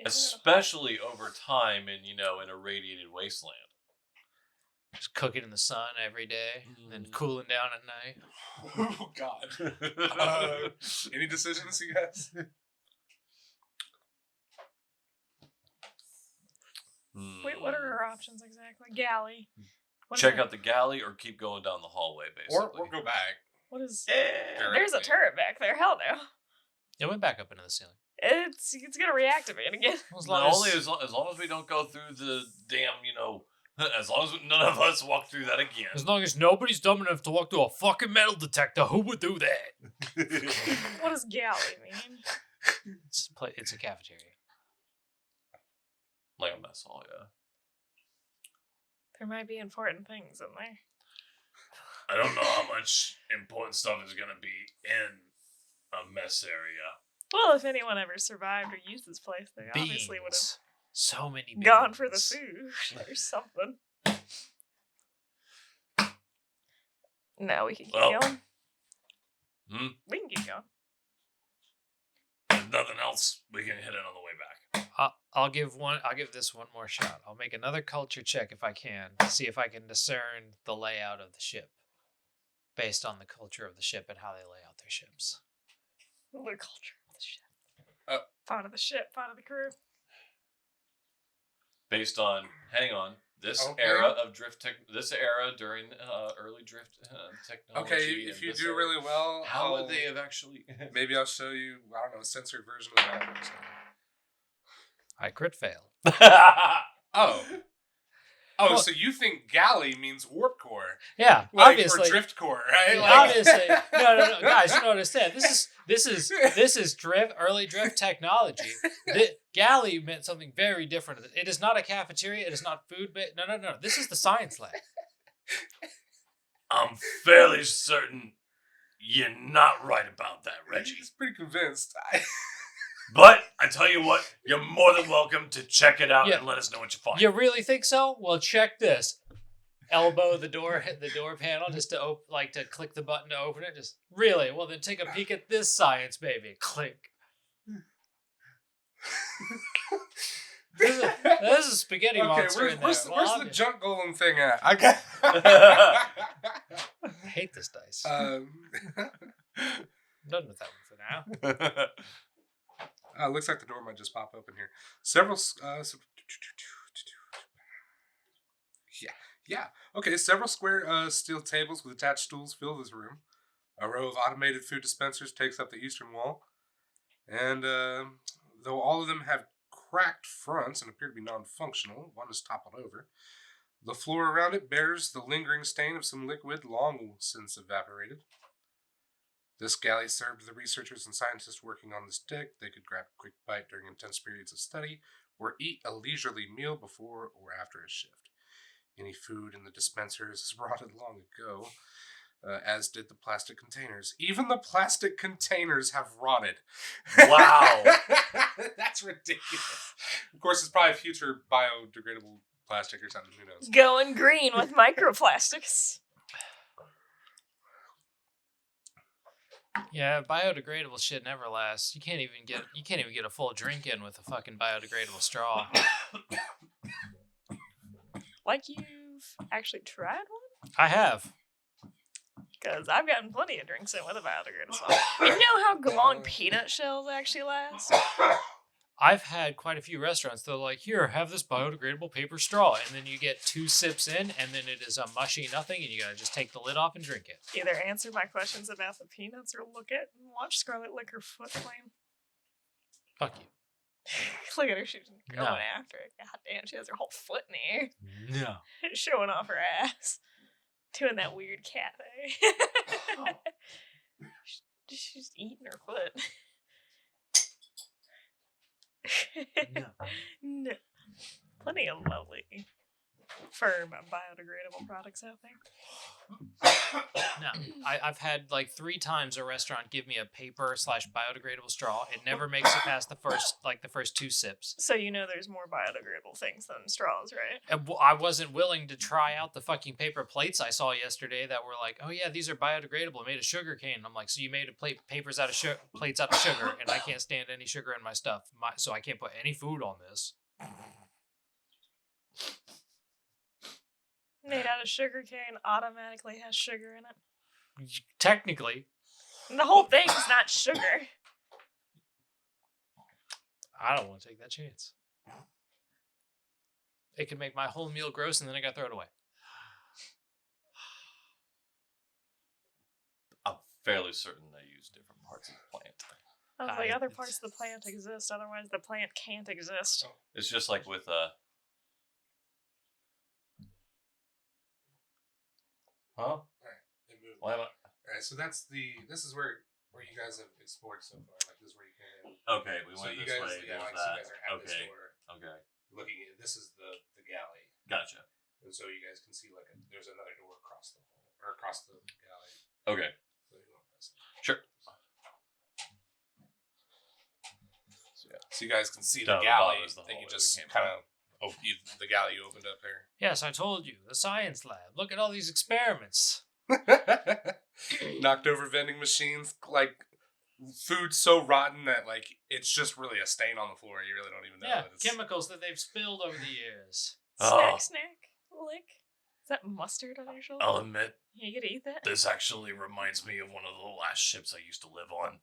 Especially over time in an irradiated wasteland. Just cooking in the sun every day, and cooling down at night. Oh, God. Any decisions, you guys? Wait, what are our options exactly? Galley. Check out the galley or keep going down the hallway, basically. Or go back. What is... There's a turret back there. Hell no. It went back up into the ceiling. It's going to reactivate again. As long as we don't go through the damn, as long as none of us walk through that again. As long as nobody's dumb enough to walk through a fucking metal detector, who would do that? What does galley mean? It's a cafeteria. Like a mess hall, yeah. There might be important things in there. I don't know how much important stuff is going to be in a mess area. Well, if anyone ever survived or used this place, they obviously would have so many beans. Gone for the food or something. No, we can keep going. We can keep going. If nothing else, we can hit it on the way back. I'll give this one more shot. I'll make another culture check if I can, to see if I can discern the layout of the ship based on the culture of the ship and how they lay out their ships. The culture of the ship. Fond of the ship, fond of the crew. Based on, this era of this era during early drift technology. Okay, if you do really well, how would they have actually? Maybe I'll show you. I don't know, a censored version of that. Or something. I crit fail. Oh, so you think galley means warp core? Yeah, like, obviously. Or drift core, right? Obviously, no, guys, you don't understand. This is early drift technology. The galley meant something very different. It is not a cafeteria. It is not food. No. This is the science lab. I'm fairly certain you're not right about that, Reggie. He's pretty convinced. But I tell you what, you're more than welcome to check it out and let us know what you find. You really think so? Well, check this. Elbow the door panel just to to click the button to open it. Just really? Well, then take a peek at this science, baby. Click. There's a spaghetti monster in there. Where's the junk golem thing at? I hate this dice. I'm done with that one for now. Looks like the door might just pop open here. Okay, several square steel tables with attached stools fill this room. A row of automated food dispensers takes up the eastern wall. And though all of them have cracked fronts and appear to be non-functional, one is toppled over. The floor around it bears the lingering stain of some liquid long since evaporated. This galley served the researchers and scientists working on this deck. They could grab a quick bite during intense periods of study or eat a leisurely meal before or after a shift. Any food in the dispensers is rotted long ago, as did the plastic containers. Even the plastic containers have rotted. Wow. That's ridiculous. Of course, it's probably future biodegradable plastic or something. Who knows? Going green with microplastics. Yeah, biodegradable shit never lasts. You can't even get a full drink in with a fucking biodegradable straw. Like you've actually tried one? I have. Because I've gotten plenty of drinks in with a biodegradable straw. You know how long peanut shells actually last? I've had quite a few restaurants that are like, here, have this biodegradable paper straw. And then you get 2 sips in, and then it is a mushy nothing, and you gotta just take the lid off and drink it. Either answer my questions about the peanuts or look at and watch Scarlet lick her foot flame. Fuck you. Look at her, she's going No. after it. God damn, she has her whole foot in the air. No. Showing off her ass. Doing that weird cat thing. She's eating her foot. No. No. Plenty of lovely, firm, biodegradable products out there. No, I've had like 3 times a restaurant give me a paper/biodegradable straw. It never makes it past the first 2 sips. So you know there's more biodegradable things than straws, right? And I wasn't willing to try out the fucking paper plates I saw yesterday that were like, oh yeah, these are biodegradable, made of sugar cane. And I'm like, so you made plates out of sugar, and I can't stand any sugar in my stuff, so I can't put any food on this. Made out of sugar cane automatically has sugar in it. Technically. And the whole thing's not sugar. I don't want to take that chance. It can make my whole meal gross, and then I gotta throw it away. I'm fairly certain they use different parts of the plant. I was like, other parts of the plant exist, otherwise the plant can't exist. It's just like with Huh? Alright, it moved. Why am I? Alright, so this is where you guys have explored so far. Like, this is where you came in. Okay, we So went you this guys, way. yeah, It was like, so you that. guys are at this Okay. door Okay. looking at, this is the galley. Gotcha. And so you guys can see, like, there's another door across the hall, or across the galley. Okay. So you want this. Sure. So you guys can see No, the the galley bottom is the that you hallway we just came kind of, the galley you opened up there. Yes, I told you, the science lab. Look at all these experiments. Knocked over vending machines, like food so rotten that like it's just really a stain on the floor. You really don't even know. Yeah, that it's... chemicals that they've spilled over the years. Oh. Snack, lick. Is that mustard on your shoulder? I'll admit, You get to eat that? this actually reminds me of one of the last ships I used to live on.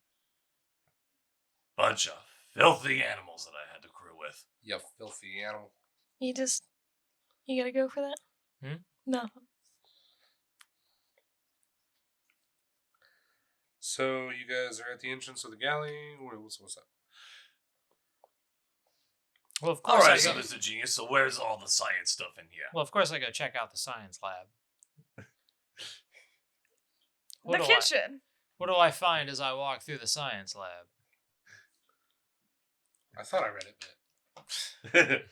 Bunch of filthy animals that I had to crew with. You filthy animal. You gotta go for that? Nothing. So you guys are at the entrance of the galley. What's up? Well, of course, Alright, so Mr. Genius, so where's all the science stuff in here? Well, of course, I go check out the science lab. The kitchen. What do I find as I walk through the science lab? I thought I read it, but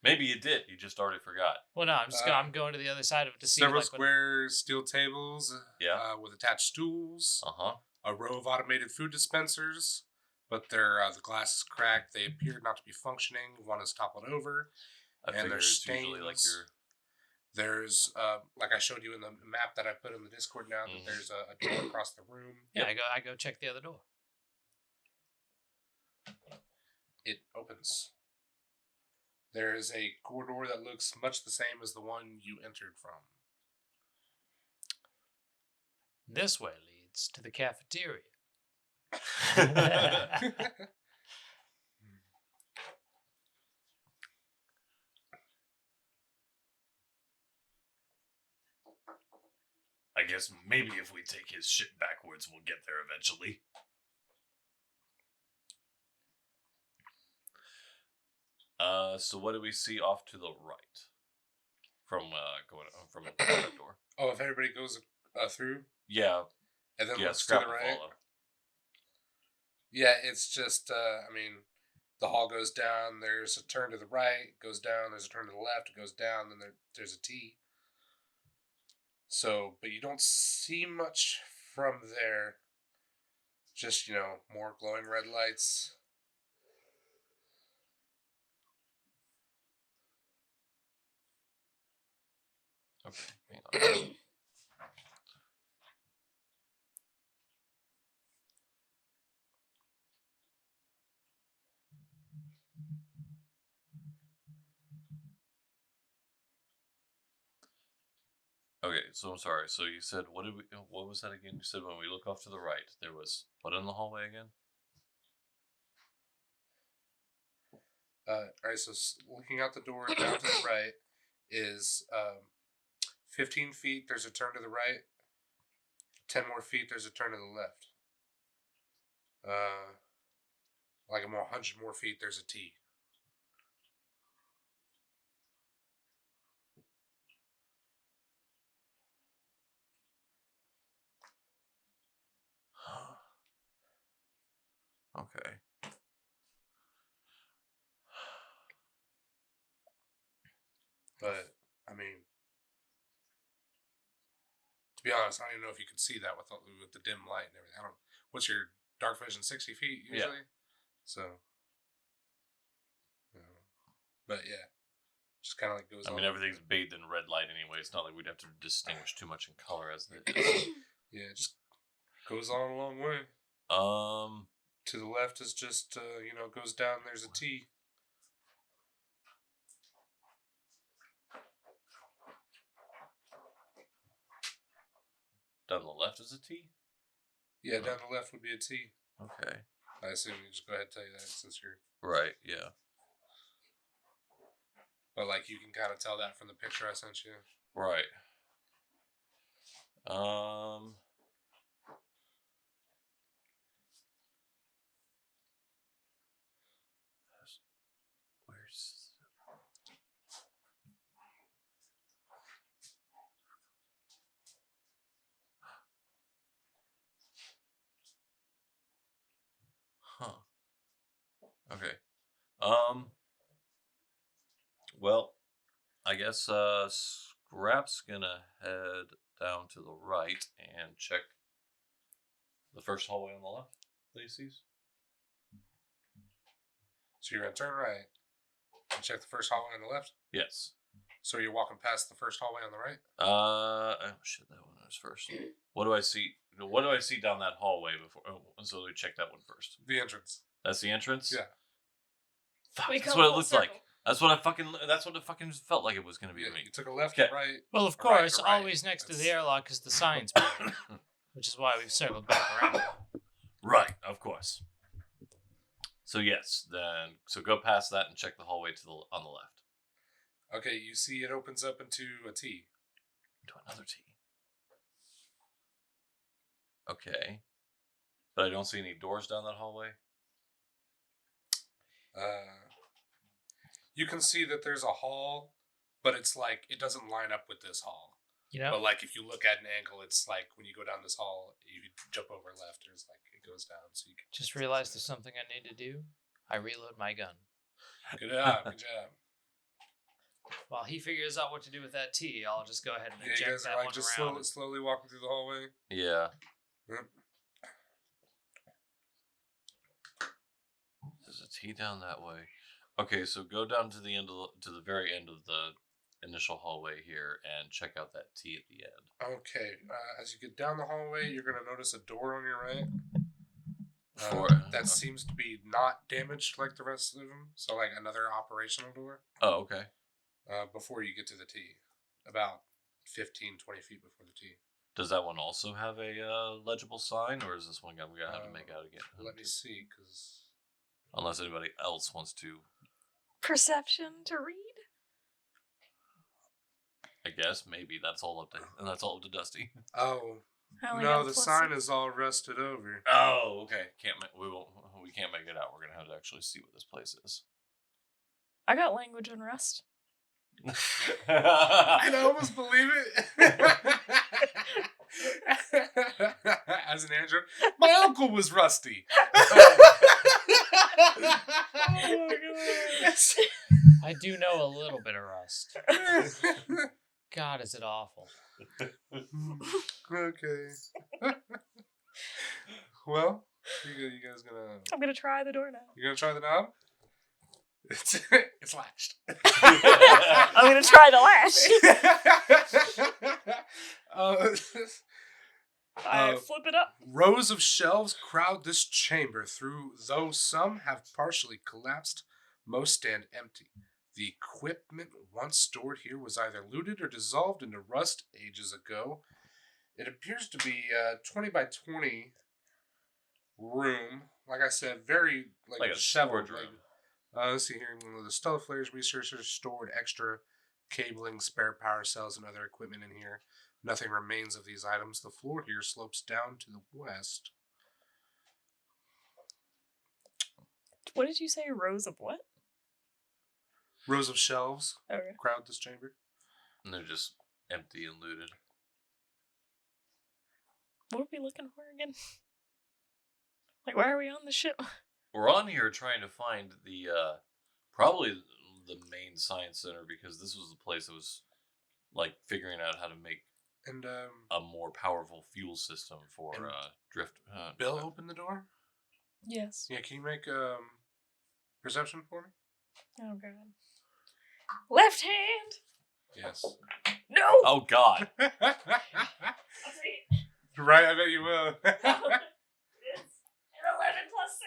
Maybe you did. You just already forgot. Well, no, I'm going to the other side of it to see. several like, square steel tables. Yeah. With attached stools. Uh-huh. A row of automated food dispensers, but they're the glass is cracked. They appear not to be functioning. One is toppled over. I And figure there's it's usually like stains. your... There's like I showed you in the map that I put in the Discord now. That there's a door across the room. Yeah, I go check the other door. It opens. There is a corridor that looks much the same as the one you entered from. This way leads to the cafeteria. I guess maybe if we take his shit backwards, we'll get there eventually. So what do we see off to the right? From going from the door. Oh, if everybody goes through Yeah. and then Yeah, looks to Scrap the will right. follow. Yeah, it's just I mean, the hall goes down. There's a turn to the right. Goes down. There's a turn to the left. It goes down. Then there's a T. So, but you don't see much from there. Just more glowing red lights. Okay. Hang on. Okay, so I'm sorry. So you said what was that again? You said when we look off to the right, there was what in the hallway again? Alright, so looking out the door down to the right is 15 feet, there's a turn to the right. 10 more feet, there's a turn to the left. Like 100 more feet, there's a T. Okay. But I mean, to be honest, I don't even know if you could see that with the dim light and everything. I don't. What's your dark vision? 60 feet usually. Yeah. So. But yeah, just kind of like goes. I mean, everything's bathed in red light anyway. It's not like we'd have to distinguish too much in color as it is. Yeah, it just goes on a long way. To the left is just goes down. There's a T. Down the left is a T? Yeah, down the left would be a T. Okay. I assume you just go ahead and tell you that since you're... Right, yeah. But, like, you can kind of tell that from the picture I sent you. Right. Where's... Huh. Okay. Well, I guess Scrap's gonna head down to the right and check the first hallway on the left that he sees. So you're gonna turn right and check the first hallway on the left? Yes. So you're walking past the first hallway on the right? Oh shit, that one was first. What do I see? What do I see down that hallway before? Oh, so we check that one first. The entrance. That's the entrance? Yeah. Fuck, We that's come what it full looked circle. like. That's what it fucking felt like it was going to be Yeah, to me. you took a left, Okay. a right. Well, of a right, course, a right. always next to the airlock is the science building, which is why we've circled back around. Right, of course. So yes, so go past that and check the hallway on the left. Okay, you see it opens up into a T. Into another T. Okay. But I don't see any doors down that hallway. You can see that there's a hall, but it's like, it doesn't line up with this hall. You know? But like, if you look at an angle, it's like when you go down this hall, you jump over left, there's like, it goes down. So you can Just realized there's something I need to do. I reload my gun. Good job, good job. While he figures out what to do with that T, I'll just go ahead and Yeah, you eject guys that are like one just around. slowly walking through the hallway. Yeah. Yep. There's a T down that way. Okay, so go down to the very end of the initial hallway here and check out that T at the end. Okay, as you get down the hallway, you're going to notice a door on your right. That seems to be not damaged like the rest of them. So, like another operational door. Oh, okay. Before you get to the T. About 15, 20 feet before the T. Does that one also have a legible sign, or is this one we're going to have to make out again? Let me see, because... Unless anybody else wants to... Perception to read? I guess, maybe. That's all up to Dusty. Oh. I only No, got the plus sign 6. is all rusted over. Oh, okay. We can't make it out. We're gonna have to actually see what this place is. I got language on rust. I can almost believe it. As an android, my uncle was rusty. Oh my god. I do know a little bit of rust. God, is it awful. Okay. Well, you guys gonna... I'm gonna try the door now. You gonna try the knob? It's latched. I'm gonna try the latch. I flip it up. Rows of shelves crowd this chamber through, though some have partially collapsed, most stand empty. The equipment once stored here was either looted or dissolved into rust ages ago. It appears to be a 20 by 20 room. Like I said, very like a storage room. Let's see here. One of the Stellar Flares researchers stored extra cabling, spare power cells, and other equipment in here. Nothing remains of these items. The floor here slopes down to the west. What did you say? Rows of what? Rows of shelves Okay. crowd this chamber. And they're just empty and looted. What are we looking for again? Like, why are we on the ship? we're on here trying to find the probably the main science center, because this was the place that was like figuring out how to make and a more powerful fuel system for drift. Bill, open the door. Yes. Yeah, can you make perception for me? Oh god. Left hand. Yes. No. Oh God! I'll see. Right, I bet you will. It's an 11 plus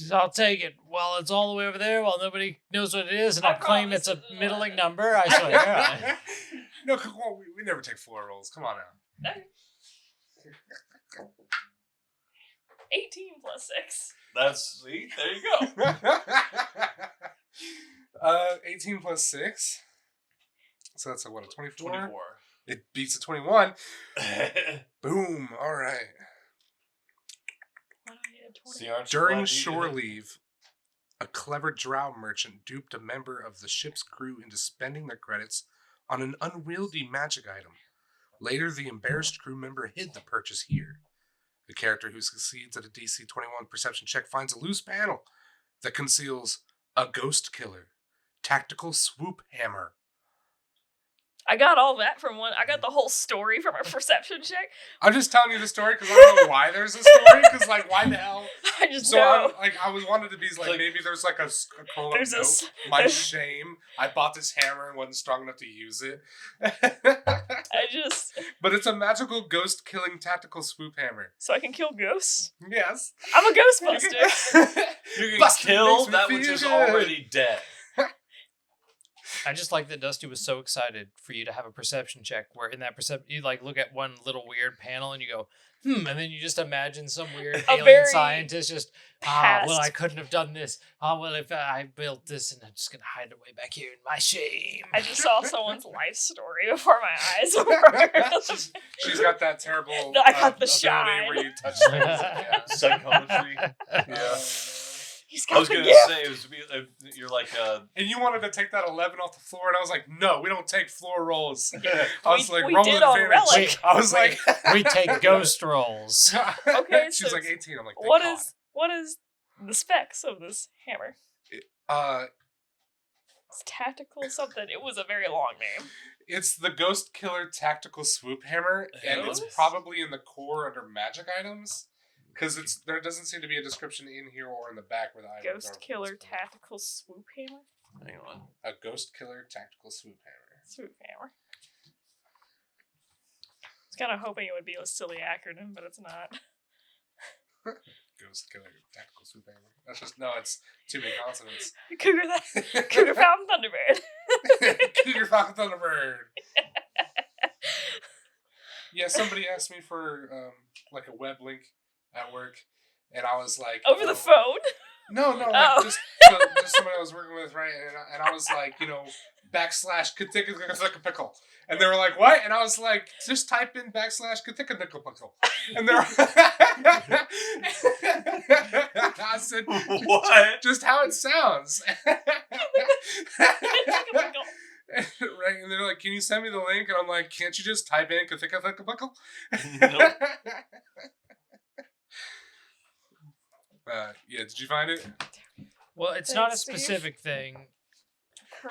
6. I'll take it. Well, it's all the way over there while nobody knows what it is, and I I'll claim promise it's a it's an middling 11. number. I swear. No, come on, we never take floor rolls. Come on now. Okay. 18 plus 6. That's see, there you go. 18 plus 6. So that's a 24? 24. It beats a 21. Boom. All right. What do I get? 20? See, aren't you During glad you shore did it? leave, a clever drow merchant duped a member of the ship's crew into spending their credits on an unwieldy magic item. Later, the embarrassed crew member hid the purchase here. The character who succeeds at a DC 21 perception check finds a loose panel that conceals a ghost killer tactical swoop hammer. I got all that from one. I got the whole story from a perception check. I'm just telling you the story because I don't know why there's a story. Because like, why the hell? I just So know. I was wanted to be like, Like- maybe there's like a quote There's note. this- My there's- shame. I bought this hammer and wasn't strong enough to use it. I just But it's a magical ghost killing tactical swoop hammer. so I can kill ghosts. Yes. I'm a ghostbuster. You can Busted kill makes me that which feel is good. already dead. I just like that Dusty was so excited for you to have a perception check where in that perception you like look at one little weird panel and you go, and then you just imagine some weird alien very scientist just, well, past- I couldn't have done this. Well, if I built this and I'm just going to hide it way back here in my shame. I just saw someone's life story before my eyes. She's got that terrible I got the ability shine. where you touch things. Yeah. Psychometry. Yeah. He's I got was the gonna gift. say it was you're like And you wanted to take that 11 off the floor, and I was like, no, we don't take floor rolls. I was We- like, we roll did with on advantage. Relic. I was like, We take ghost rolls. Okay, She's so like 18. I'm like, thank What God. is the specs of this hammer? It's tactical something. It was a very long name. It's the Ghost Killer Tactical Swoop Hammer, and it's Yes. probably in the core under magic items. Because there doesn't seem to be a description in here or in the back where the items are. Ghost Killer Tactical Swoop Hammer? hang on. A Ghost Killer Tactical Swoop Hammer. Swoop Hammer. I was kind of hoping it would be a silly acronym, but it's not. Ghost Killer Tactical Swoop Hammer. That's just, no, it's too many consonants. Cougar Fountain Thunderbird. Cougar Falcon Thunderbird. Yeah, somebody asked me for like a web link at work, and I was like, Over the phone? No, like Oh. just somebody I was working with, right? And I was like, /katika pickle, and they were like, what? And I was like, just type in /katika pickle, and they're I said, What? just how it sounds. Right, and they're like, "Can you send me the link?" And I'm like, "Can't you just type in Kathika pickle?" Nope. Yeah, did you find it? Well, it's not a Thanks, Steve. specific thing.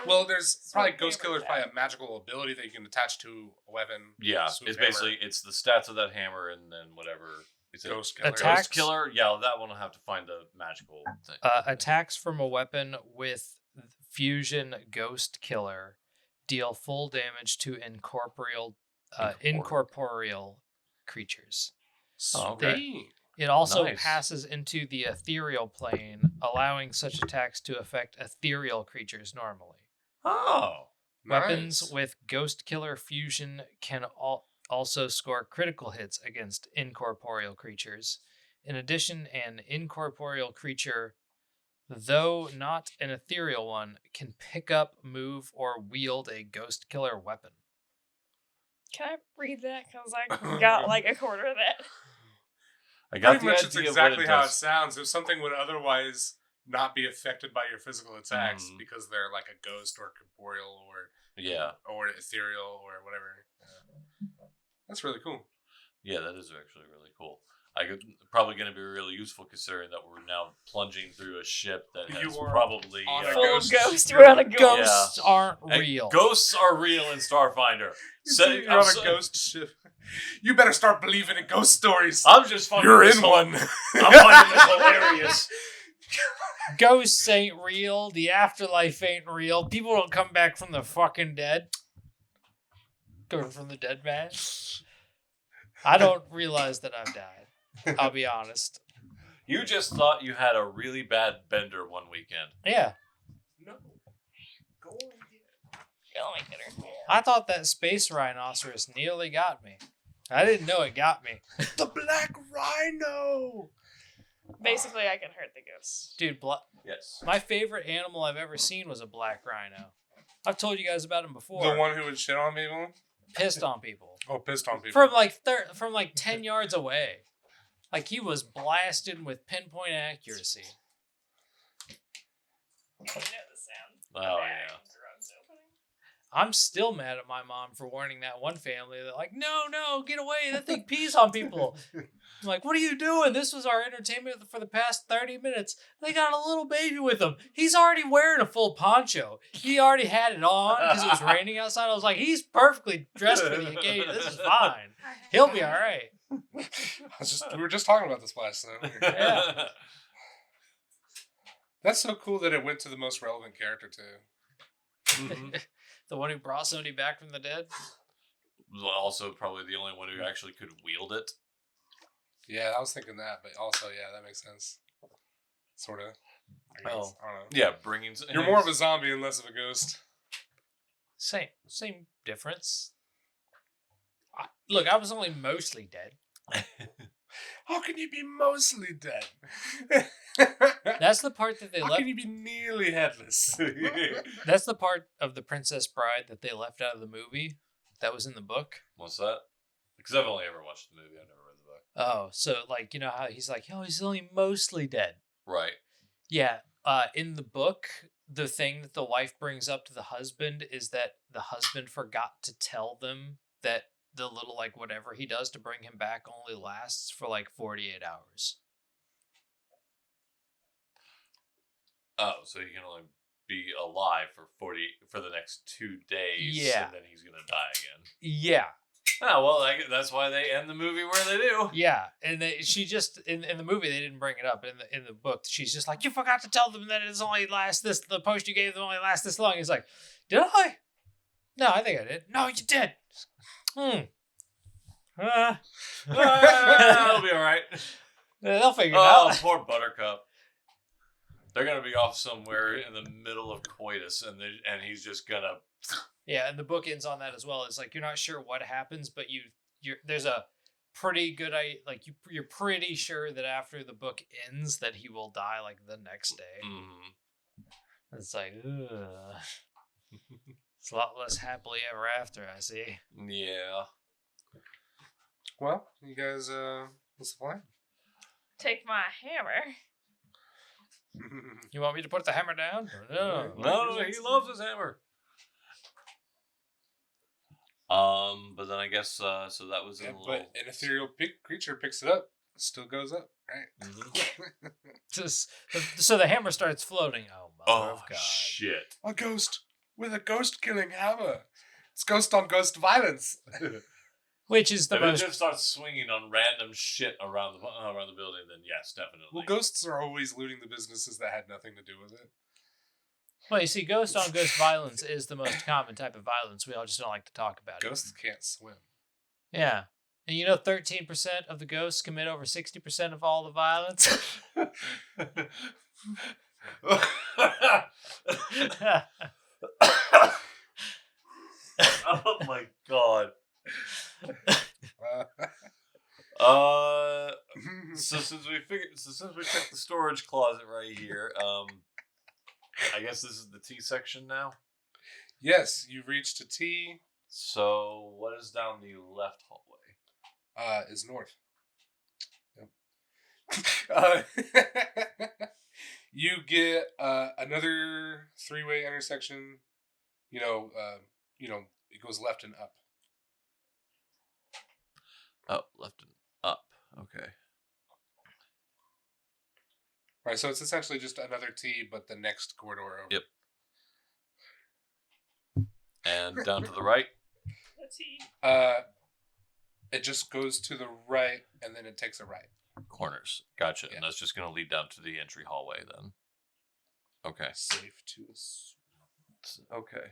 Well, there's probably Swoop Ghost hammer Killer is probably a magical ability that you can attach to a weapon. Yeah, Swoop it's hammer. basically it's the stats of that hammer and then whatever. Is it Ghost Killer. Attack- Ghost Killer? Yeah, that one will have to find the magical thing. Attacks from a weapon with fusion ghost killer deal full damage to incorporeal creatures. Oh, okay. Sweet. It also Nice. passes into the ethereal plane, allowing such attacks to affect ethereal creatures normally. Oh. Weapons Nice. with ghost killer fusion can also score critical hits against incorporeal creatures. In addition, an incorporeal creature, though not an ethereal one, can pick up, move, or wield a ghost killer weapon. Can I read that? Because I got like a quarter of that. I got Pretty the much idea it's of what exactly it how it does. sounds. If something would otherwise not be affected by your physical attacks Mhm. because they're like a ghost or corporeal or ethereal or whatever. That's really cool. Yeah, that is actually really cool. Probably going to be really useful considering that we're now plunging through a ship that has You are probably on a Full of ghost ghosts. ship. We're on a ghost. Ghosts aren't And real. Ghosts are real in Starfinder. You're on a ghost ship. You better start believing in ghost stories. I'm just finding You're this in whole- one. I'm finding this hilarious. Ghosts ain't real. The afterlife ain't real. People don't come back from the fucking dead. Going from the dead, man. I don't realize that I've died. I'll be honest. You just thought you had a really bad bender one weekend. Yeah. No. Go on. Go and get her. I thought that space rhinoceros nearly got me. I didn't know it got me. The black rhino. Basically, I can hurt the ghosts. Dude, Yes. my favorite animal I've ever seen was a black rhino. I've told you guys about him before. The one who would shit on people? Pissed on people. Oh, pissed on people. From like 10 yards away. Like he was blasted with pinpoint accuracy. You know the sound. Oh, yeah. Drugs opening. I'm still mad at my mom for warning that one family. They're like, no, get away. That thing pees on people. I'm like, what are you doing? This was our entertainment for the past 30 minutes. They got a little baby with them. He's already wearing a full poncho. He already had it on because it was raining outside. I was like, he's perfectly dressed for the occasion. This is fine. He'll be all right. We were just talking about this last time. Yeah. That's so cool that it went to the most relevant character too. Mm-hmm. The one who brought Sony back from the dead? Also, probably the only one who actually could wield it. Yeah, I was thinking that, but also, yeah, that makes sense. Sort of. I don't know. Yeah, bringing. You're more of a zombie and less of a ghost. Same difference. Look, I was only mostly dead. How can you be mostly dead? That's the part that they How left. can you be nearly headless? That's the part of The Princess Bride that they left out of the movie that was in the book. What's that? Because I've only ever watched the movie. I've never read the book. Oh, so like, you know how he's like, oh, he's only mostly dead. Right. Yeah. In the book, the thing that the wife brings up to the husband is that the husband forgot to tell them that the little, like, whatever he does to bring him back only lasts for like 48 hours. Oh, so he can only be alive for the next 2 days. Yeah. And then he's gonna die again. Yeah. Oh well, that's why they end the movie where they do. Yeah, and she just in the movie they didn't bring it up. In the book, she's just like, you forgot to tell them that it's only lasts this. The post you gave them only lasts this long. He's like, did I? No, I think I did. No, you did. It'll be all right. They'll figure it Oh, out. poor Buttercup. They're gonna be off somewhere in the middle of coitus, and he's just gonna. Yeah, and the book ends on that as well. It's like you're not sure what happens, but there's a pretty good you're pretty sure that after the book ends that he will die like the next day. Mm-hmm. It's like, ugh. It's a lot less happily ever after, I see. Yeah. Well, you guys, what's the plan? Take my hammer. You want me to put the hammer down? No. No, he loves his hammer. But then I guess so that was Yeah, a little. but an ethereal creature picks it up, it still goes up, right? Mhm. So the hammer starts floating. Oh, mother of God. Shit! A ghost with a ghost killing hammer. It's ghost on ghost violence. Which is the If it most... just starts swinging on random shit around the building, then yes, definitely. Well, ghosts are always looting the businesses that had nothing to do with it. Well, you see, ghost on ghost violence is the most common type of violence. We all just don't like to talk about it. Ghosts can't swim. Yeah. And you know 13% of the ghosts commit over 60% of all the violence? Oh my god. So since we checked the storage closet right here, I guess this is the T section now. Yes, you've reached a T. So what is down the left hallway? Is north. Yep. You get another three-way intersection. It goes left and up. Oh, left and up. Okay. Right, so it's essentially just another T, but the next corridor over. Yep. And down to the right? A T. It just goes to the right, and then it takes a right. Corners. Gotcha. Yeah. And that's just going to lead down to the entry hallway then. Okay. Safe to assume. Okay.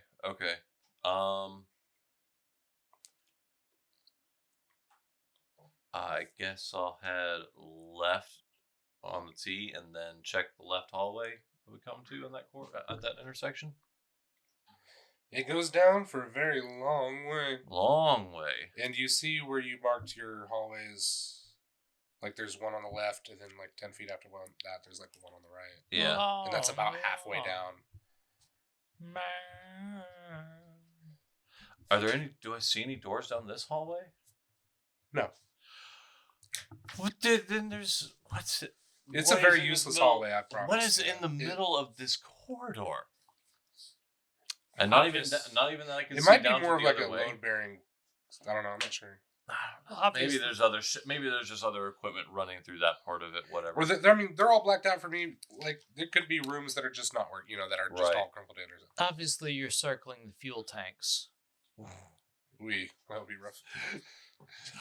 I guess I'll head left on the T and then check the left hallway that we come to in that at that intersection. It goes down for a very long way. Long way. And you see where you marked your hallways. Like there's one on the left, and then like 10 feet after that, there's like one on the right. Yeah. And that's about halfway down. Are there any? Do I see any doors down this hallway? No. What did? Then there's what's it? It's what a very is in the useless middle- hallway, I promise. What is in the middle of this corridor? And not even that I can It see might be down more to of the like other a way. load bearing. I don't know. I'm not sure. Maybe there's other maybe there's just other equipment running through that part of it. Whatever. Or I mean, they're all blacked out for me. Like there could be rooms that are just not working. That are just Right. all crumpled in or something. Obviously, you're circling the fuel tanks. That would be rough.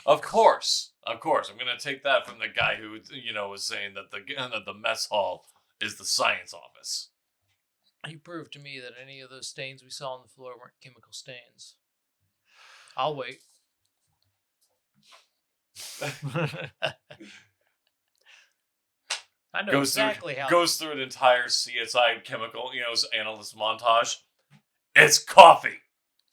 Of course. I'm gonna take that from the guy who was saying that the mess hall is the science office. You proved to me that any of those stains we saw on the floor weren't chemical stains. I'll wait. I know exactly how. Goes through an entire CSI chemical analyst montage. It's coffee.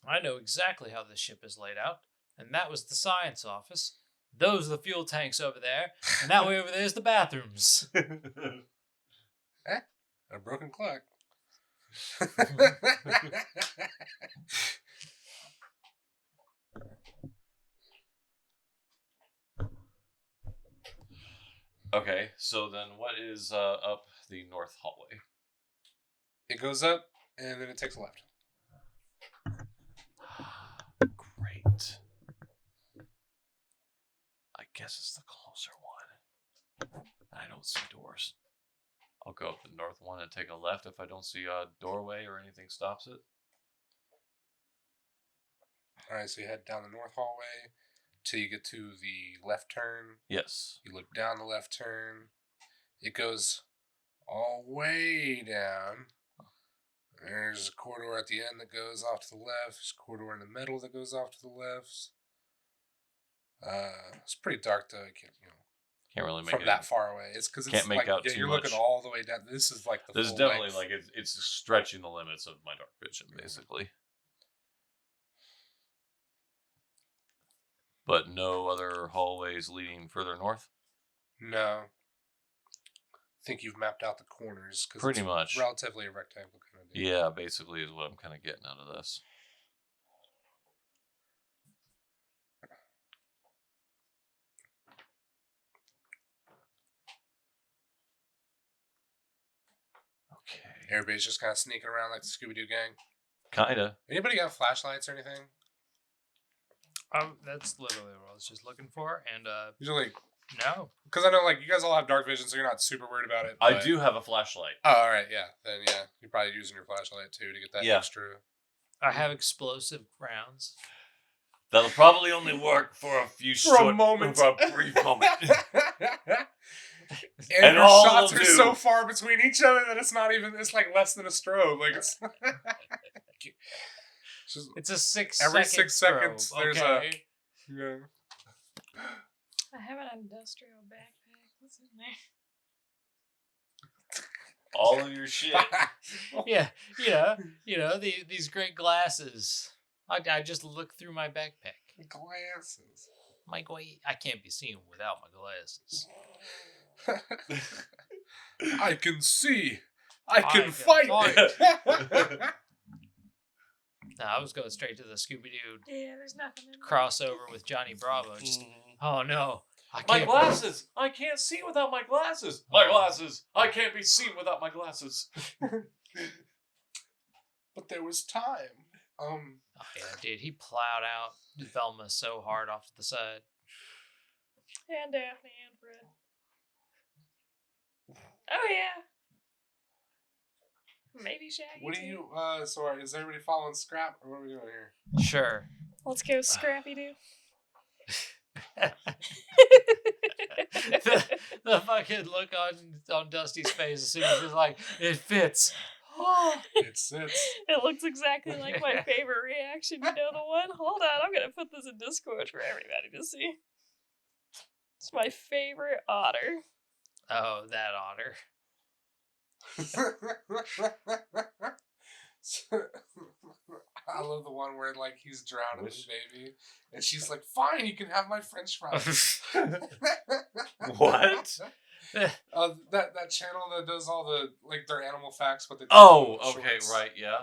I know exactly how this ship is laid out, and that was the science office. Those are the fuel tanks over there, and that way over there is the bathrooms. A broken clock. Okay, so then what is up the north hallway? It goes up, and then it takes a left. Great. I guess it's the closer one. I don't see doors. I'll go up the north one and take a left if I don't see a doorway or anything stops it. Alright, so you head down the north hallway till you get to the left turn. Yes. You look down the left turn. It goes all way down. There's a corridor at the end that goes off to the left. There's a corridor in the middle that goes off to the left. It's pretty dark though. Can't really make from it that far away. It's because can't make out too you're much. looking all the way down. This is like the. This is full definitely length. it's stretching the limits of my dark vision, basically. But no other hallways leading further north? No. I think you've mapped out the corners. Pretty much. Relatively a rectangle kind of deal. Yeah, basically is what I'm kind of getting out of this. Okay. Everybody's just kind of sneaking around like the Scooby-Doo gang. Kinda. Anybody got flashlights or anything? That's literally what I was just looking for, and Usually, no. because I know like you guys all have dark vision, so you're not super worried about it. I but- do have a flashlight. Oh, all right, yeah. Then yeah, you're probably using your flashlight too to get that Yeah. extra. I have explosive rounds. That'll probably only work for a few For a moment. For a brief moment. And your all shots will are do. so far between each other that it's not even. It's like less than a strobe. Like it's. Just It's a 6 every second 6 seconds, strobe, there's okay? yeah. I have an industrial backpack. What's in there? All of your shit. Yeah, these great glasses. I just look through my backpack. Glasses. I can't be seen without my glasses. I can see. I can can fight. No, I was going straight to the Scooby-Doo Yeah, there's nothing in there. crossover with Johnny Bravo. Just, oh no. I My can't glasses! I can't see without my glasses! My glasses! I can't be seen without my glasses! But there was time. Oh yeah, dude, he plowed out Velma so hard off to the side. And Daphne and Fred. Oh yeah. Maybe Shaggy. What do too. you? So is everybody following Scrap, or what are we doing here? Sure. Let's go, Scrappy Doo. the fucking look on Dusty's face as soon as he's like, it fits. It's It looks exactly like my favorite reaction. You know the one? Hold on, I'm gonna put this in Discord for everybody to see. It's my favorite otter. Oh, that otter. I love the one where like he's drowning his baby, and she's like, "Fine, you can have my French fries." What? That channel that does all the like their animal facts, what they Oh, okay, right, yeah.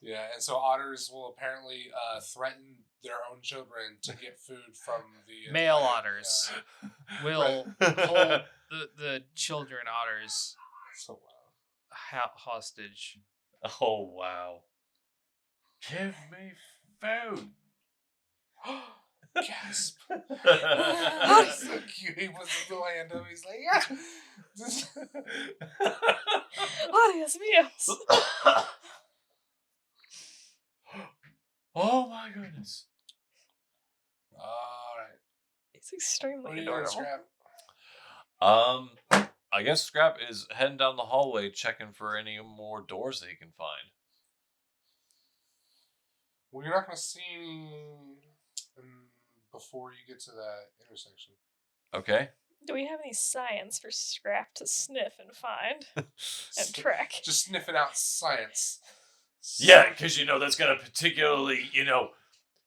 Yeah, and so otters will apparently threaten their own children to get food from the Male otters will hold the children otters So hostage. Oh, wow. Give me food. Gasp! Oh, he's so cute. He was in the land of. He's like, yeah. Oh, Dios míos. Oh my goodness. All right. It's What are extremely you doing, adorable. Scrap? I guess Scrap is heading down the hallway checking for any more doors that he can find. Well, you're not going to see any before you get to that intersection. Okay. Do we have any science for Scrap to sniff and find and track? Just sniffing out science. Yeah, because that's got a particularly,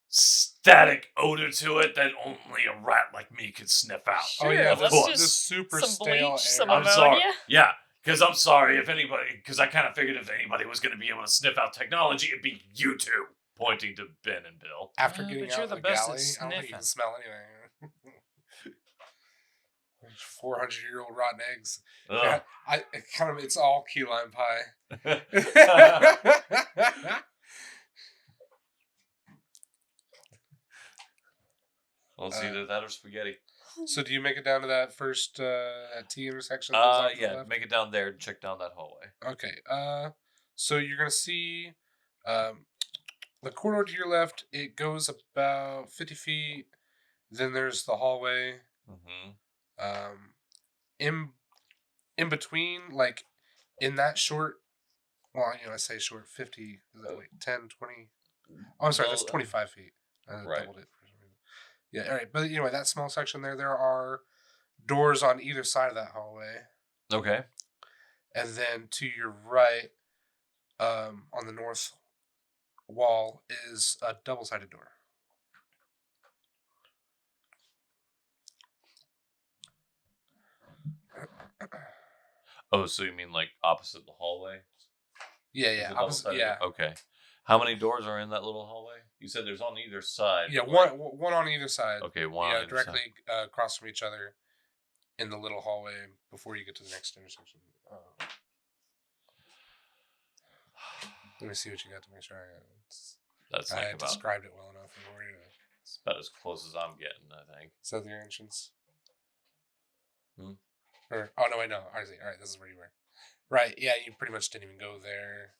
static odor to it that only a rat like me could sniff out. Oh yeah, Sure, let's course. this just super some stale bleach, some air. I'm sorry. ammonia. Yeah, because I'm sorry because I kind of figured if anybody was going to be able to sniff out technology, it'd be you two, pointing to Ben and Bill. After Yeah, getting but out you're of the the best at galley, I don't think you can sniffing. smell anything. 400-year-old rotten eggs. Ugh. Yeah, it's all key lime pie. Well, it's either that or spaghetti. So do you make it down to that first T intersection? that goes off to the Yeah, left? make it down there and check down that hallway. Okay. So you're gonna see, the corridor to your left. It goes about 50 feet. Then there's the hallway. Mm-hmm. In between, like in that short. Well, I say short. 50. Is that 10, 20? Oh, I'm sorry. That's 25 feet. I Right. doubled it for some reason. Yeah. All right. But anyway, that small section there are doors on either side of that hallway. Okay. And then to your right, on the north wall, is a double-sided door. Oh, so you mean like opposite the hallway? Yeah, Is yeah, it opposite, double-sided? yeah, Okay. How many doors are in that little hallway? You said there's on either side. yeah. right? One on either side. Okay, one Yeah, on either directly side. across from each other in the little hallway before you get to the next intersection. Let me see what you got to make sure That's I like had about, described it well enough for you. it's about as close as I'm getting, I think. Is that your entrance? Hmm? Or, oh, no, wait, no. I see. All right, this is where you were. Right, yeah, you pretty much didn't even go there.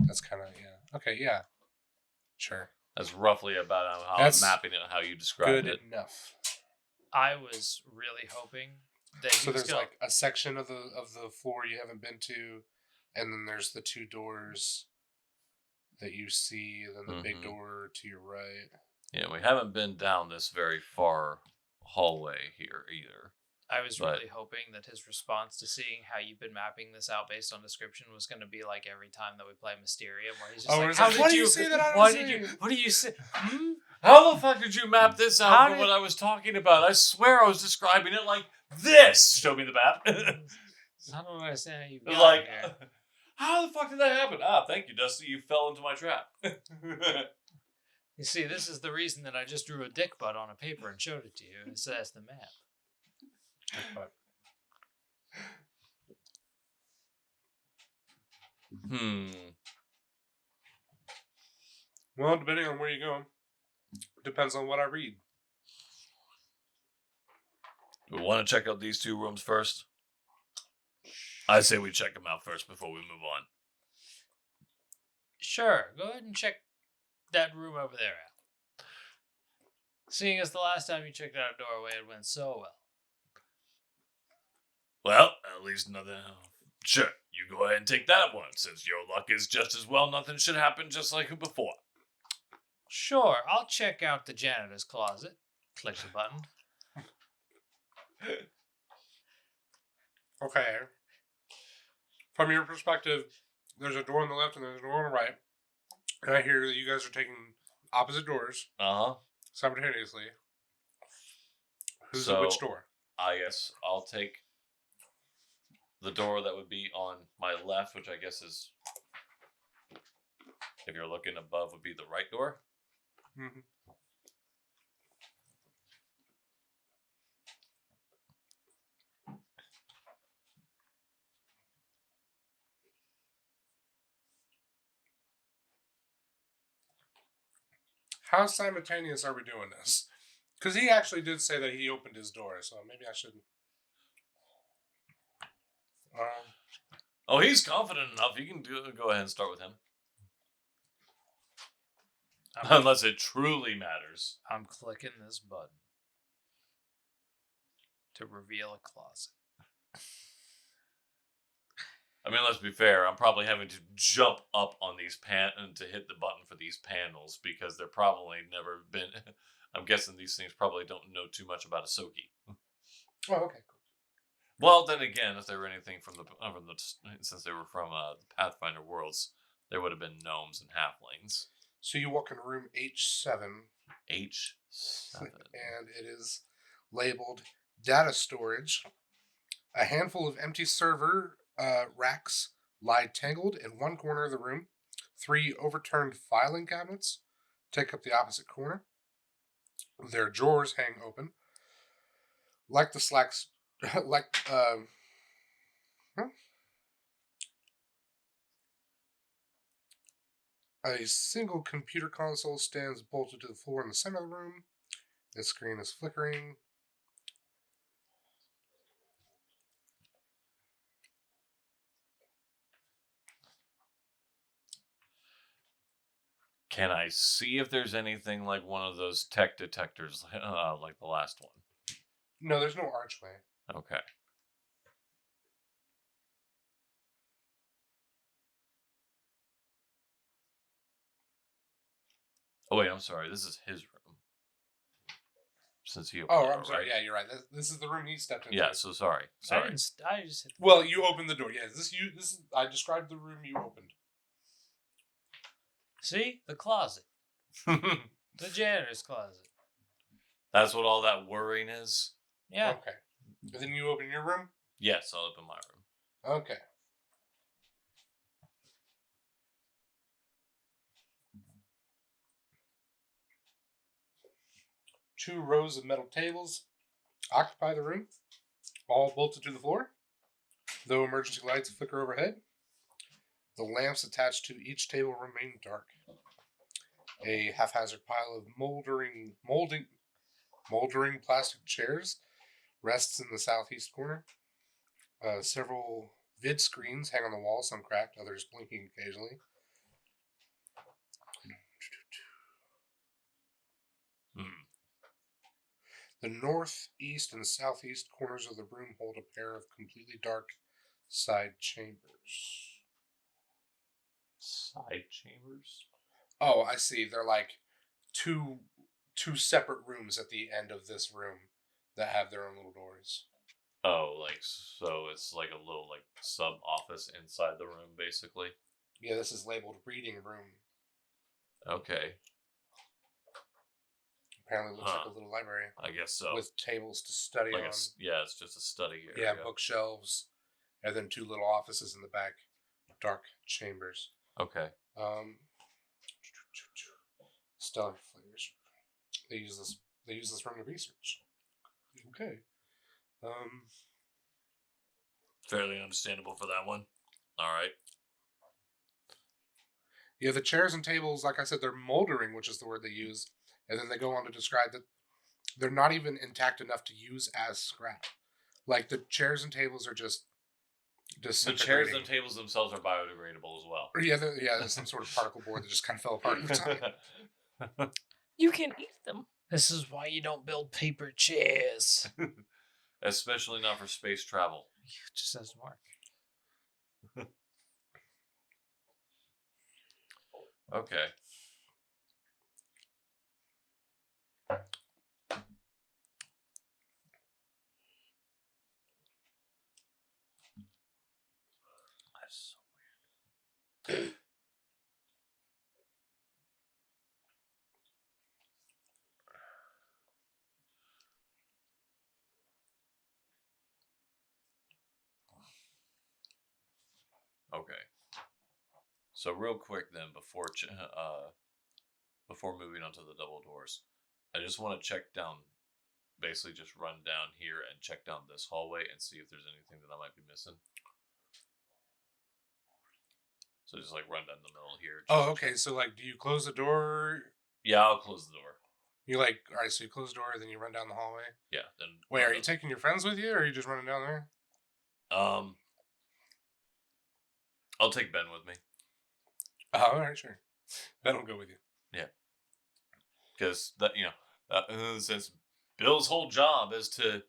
That's kind of, yeah. Okay, yeah. Sure. That's roughly about how That's I'm mapping it, how you described Good it. enough. I was really hoping that he So was there's gonna, like a section of the floor you haven't been to, and then there's the two doors that you see, and then the big Mhm. door to your right. Yeah, we haven't been down this very far hallway here either. I was But- really hoping that his response to seeing how you've been mapping this out based on description was going to be like every time that we play Mysterium, where he's just Oh, like, it's "How like, did what do you you say that I What don't did you? see?" What do you say? Hmm? How the fuck did you map this out How from did- what I was talking about? I swear I was describing it like this. Show me the map. I don't understand how you got like, here." how the fuck did that happen? Ah, thank you, Dusty. You fell into my trap. You see, this is the reason that I just drew a dick butt on a paper and showed it to you. It says the map. Well, depending on where you go, depends on what I read. We want to check out these two rooms first. I say we check them out first before we move on. Sure, go ahead and check that room over there out. Seeing as the last time you checked out a doorway, it went so well. Well, at least nothing. Sure, you go ahead and take that one. Since your luck is just as well, nothing should happen just like before. Sure, I'll check out the janitor's closet. Click the button. Okay. From your perspective, there's a door on the left and there's a door on the right. And I hear that you guys are taking opposite doors simultaneously. Who's at which door? I guess I'll take the door that would be on my left, which I guess is, if you're looking above, would be the right door. Mm-hmm. How simultaneous are we doing this? Because he actually did say that he opened his door, so maybe I should. Oh, he's confident enough. You can go ahead and start with him. Unless it truly matters. I'm clicking this button to reveal a closet. I mean, let's be fair. I'm probably having to jump up on these and to hit the button for these panels because they're probably never been. I'm guessing these things probably don't know too much about Ahsoki. Oh, okay. Well, then again, if they were anything from the since they were from the Pathfinder worlds, there would have been gnomes and halflings. So you walk in room H7. H7. And it is labeled data storage. A handful of empty server racks lie tangled in one corner of the room. 3 overturned filing cabinets take up the opposite corner. Their drawers hang open. Like the slacks... A single computer console stands bolted to the floor in the center of the room. The screen is flickering. Can I see if there's anything like one of those tech detectors, like the last one? No, there's no archway. Okay. Oh wait, I'm sorry. This is his room. Since he opened the door, I'm sorry. right? Yeah, you're right. This is the room he stepped into. Yeah. So sorry. I just hit Well, you opened the door. Yeah, this is. I described the room you opened. See? The closet. The janitor's closet. That's what all that worrying is? Yeah. Okay. And then you open your room? Yes, I'll open my room. Okay. Two rows of metal tables occupy the room, all bolted to the floor. Though emergency lights flicker overhead, the lamps attached to each table remain dark. A haphazard pile of moldering plastic chairs rests in the southeast corner. Several vid screens hang on the wall, some cracked, others blinking occasionally. The northeast and southeast corners of the room hold a pair of completely dark side chambers. Side chambers? Oh, I see. They're like two separate rooms at the end of this room that have their own little doors. Oh, like, so it's like a little, like, sub-office inside the room, basically? Yeah, this is labeled reading room. Okay. Apparently looks like a little library. I guess so. With tables to study like on. It's just a study area. Yeah, bookshelves. And then 2 little offices in the back. Dark chambers. Okay. Stellar flavors. They use this room to research. Okay. Fairly understandable for that one. All right. Yeah, the chairs and tables, like I said, they're moldering, which is the word they use. And then they go on to describe that they're not even intact enough to use as scrap. Like, the chairs and tables are just The chairs and tables themselves are biodegradable as well. Yeah, there's some sort of particle board that just kind of fell apart over time. You can eat them. This is why you don't build paper chairs. Especially not for space travel. It just doesn't work. Okay. That's so weird. Okay. So real quick then, before moving on to the double doors, I just want to check down, basically just run down here and check down this hallway and see if there's anything that I might be missing. So just like run down the middle here. Oh, okay. So like, do you close the door? Yeah, I'll close the door. You like, all right. So you close the door, then you run down the hallway. Yeah. Then. Wait, are you taking your friends with you, or are you just running down there? I'll take Ben with me. Oh, all right, sure. Ben will go with you. Yeah. Because that since Bill's whole job is to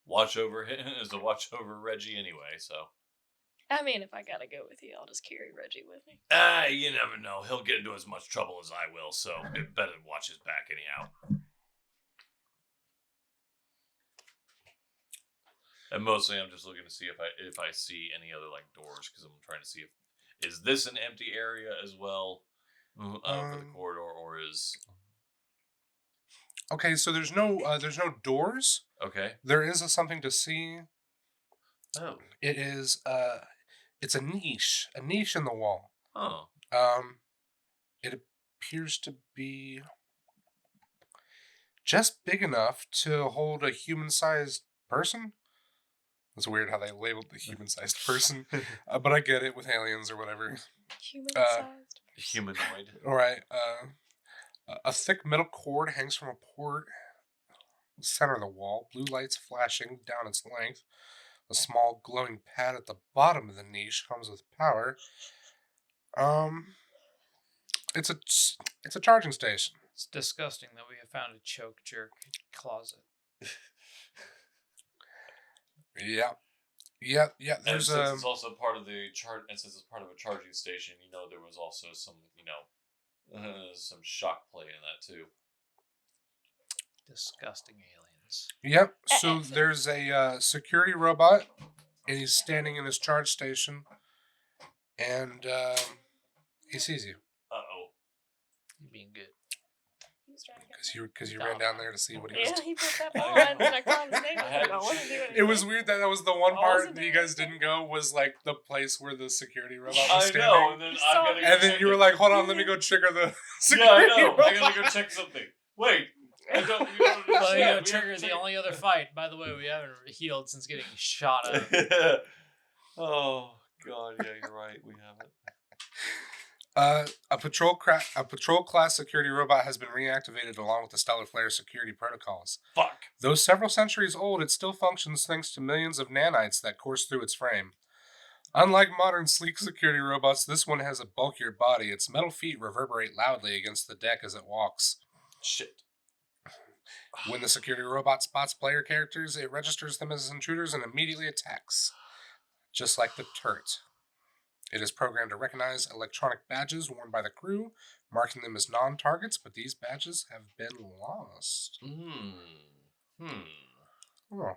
watch over Reggie anyway, so. I mean, if I gotta go with you, I'll just carry Reggie with me. You never know. He'll get into as much trouble as I will, so it better watch his back anyhow. And mostly, I'm just looking to see if I see any other like doors, because I'm trying to see is this an empty area as well for the corridor, or is. Okay, so there's no doors. Okay. There is something to see. Oh. It is it's a niche in the wall. Oh. It appears to be just big enough to hold a human-sized person. It's weird how they labeled the human-sized person, but I get it with aliens or whatever. Human-sized. Humanoid. All right. A thick metal cord hangs from a port in the center of the wall. Blue lights flashing down its length. A small glowing pad at the bottom of the niche comes with power. It's a charging station. It's disgusting that we have found a choke jerk closet. Yeah. And since it's also part of the and since it's part of a charging station, there was also some, some shock play in that too. Disgusting aliens. Yep. So there's a security robot, and he's standing in his charge station, and he sees you. Uh-oh. You're being good. Because you ran down there to see what he was doing. Yeah, he put that on, and I called his name. I wasn't doing anything. It was weird that was the one part that you guys didn't go, was like the place where the security robot was standing. I know, and then and then you were like, hold on, let me go trigger the security Yeah, I know. robot. I gotta go check something. Wait. We don't Well, trigger the only other fight. By the way, we haven't healed since getting shot at. Oh, God, yeah, you're right. We haven't. A patrol class security robot has been reactivated along with the Stellar Flare security protocols. Fuck. Though several centuries old, it still functions thanks to millions of nanites that course through its frame. Unlike modern sleek security robots, this one has a bulkier body. Its metal feet reverberate loudly against the deck as it walks. Shit. When the security robot spots player characters, it registers them as intruders and immediately attacks. Just like the turret. It is programmed to recognize electronic badges worn by the crew, marking them as non-targets, but these badges have been lost. Oh.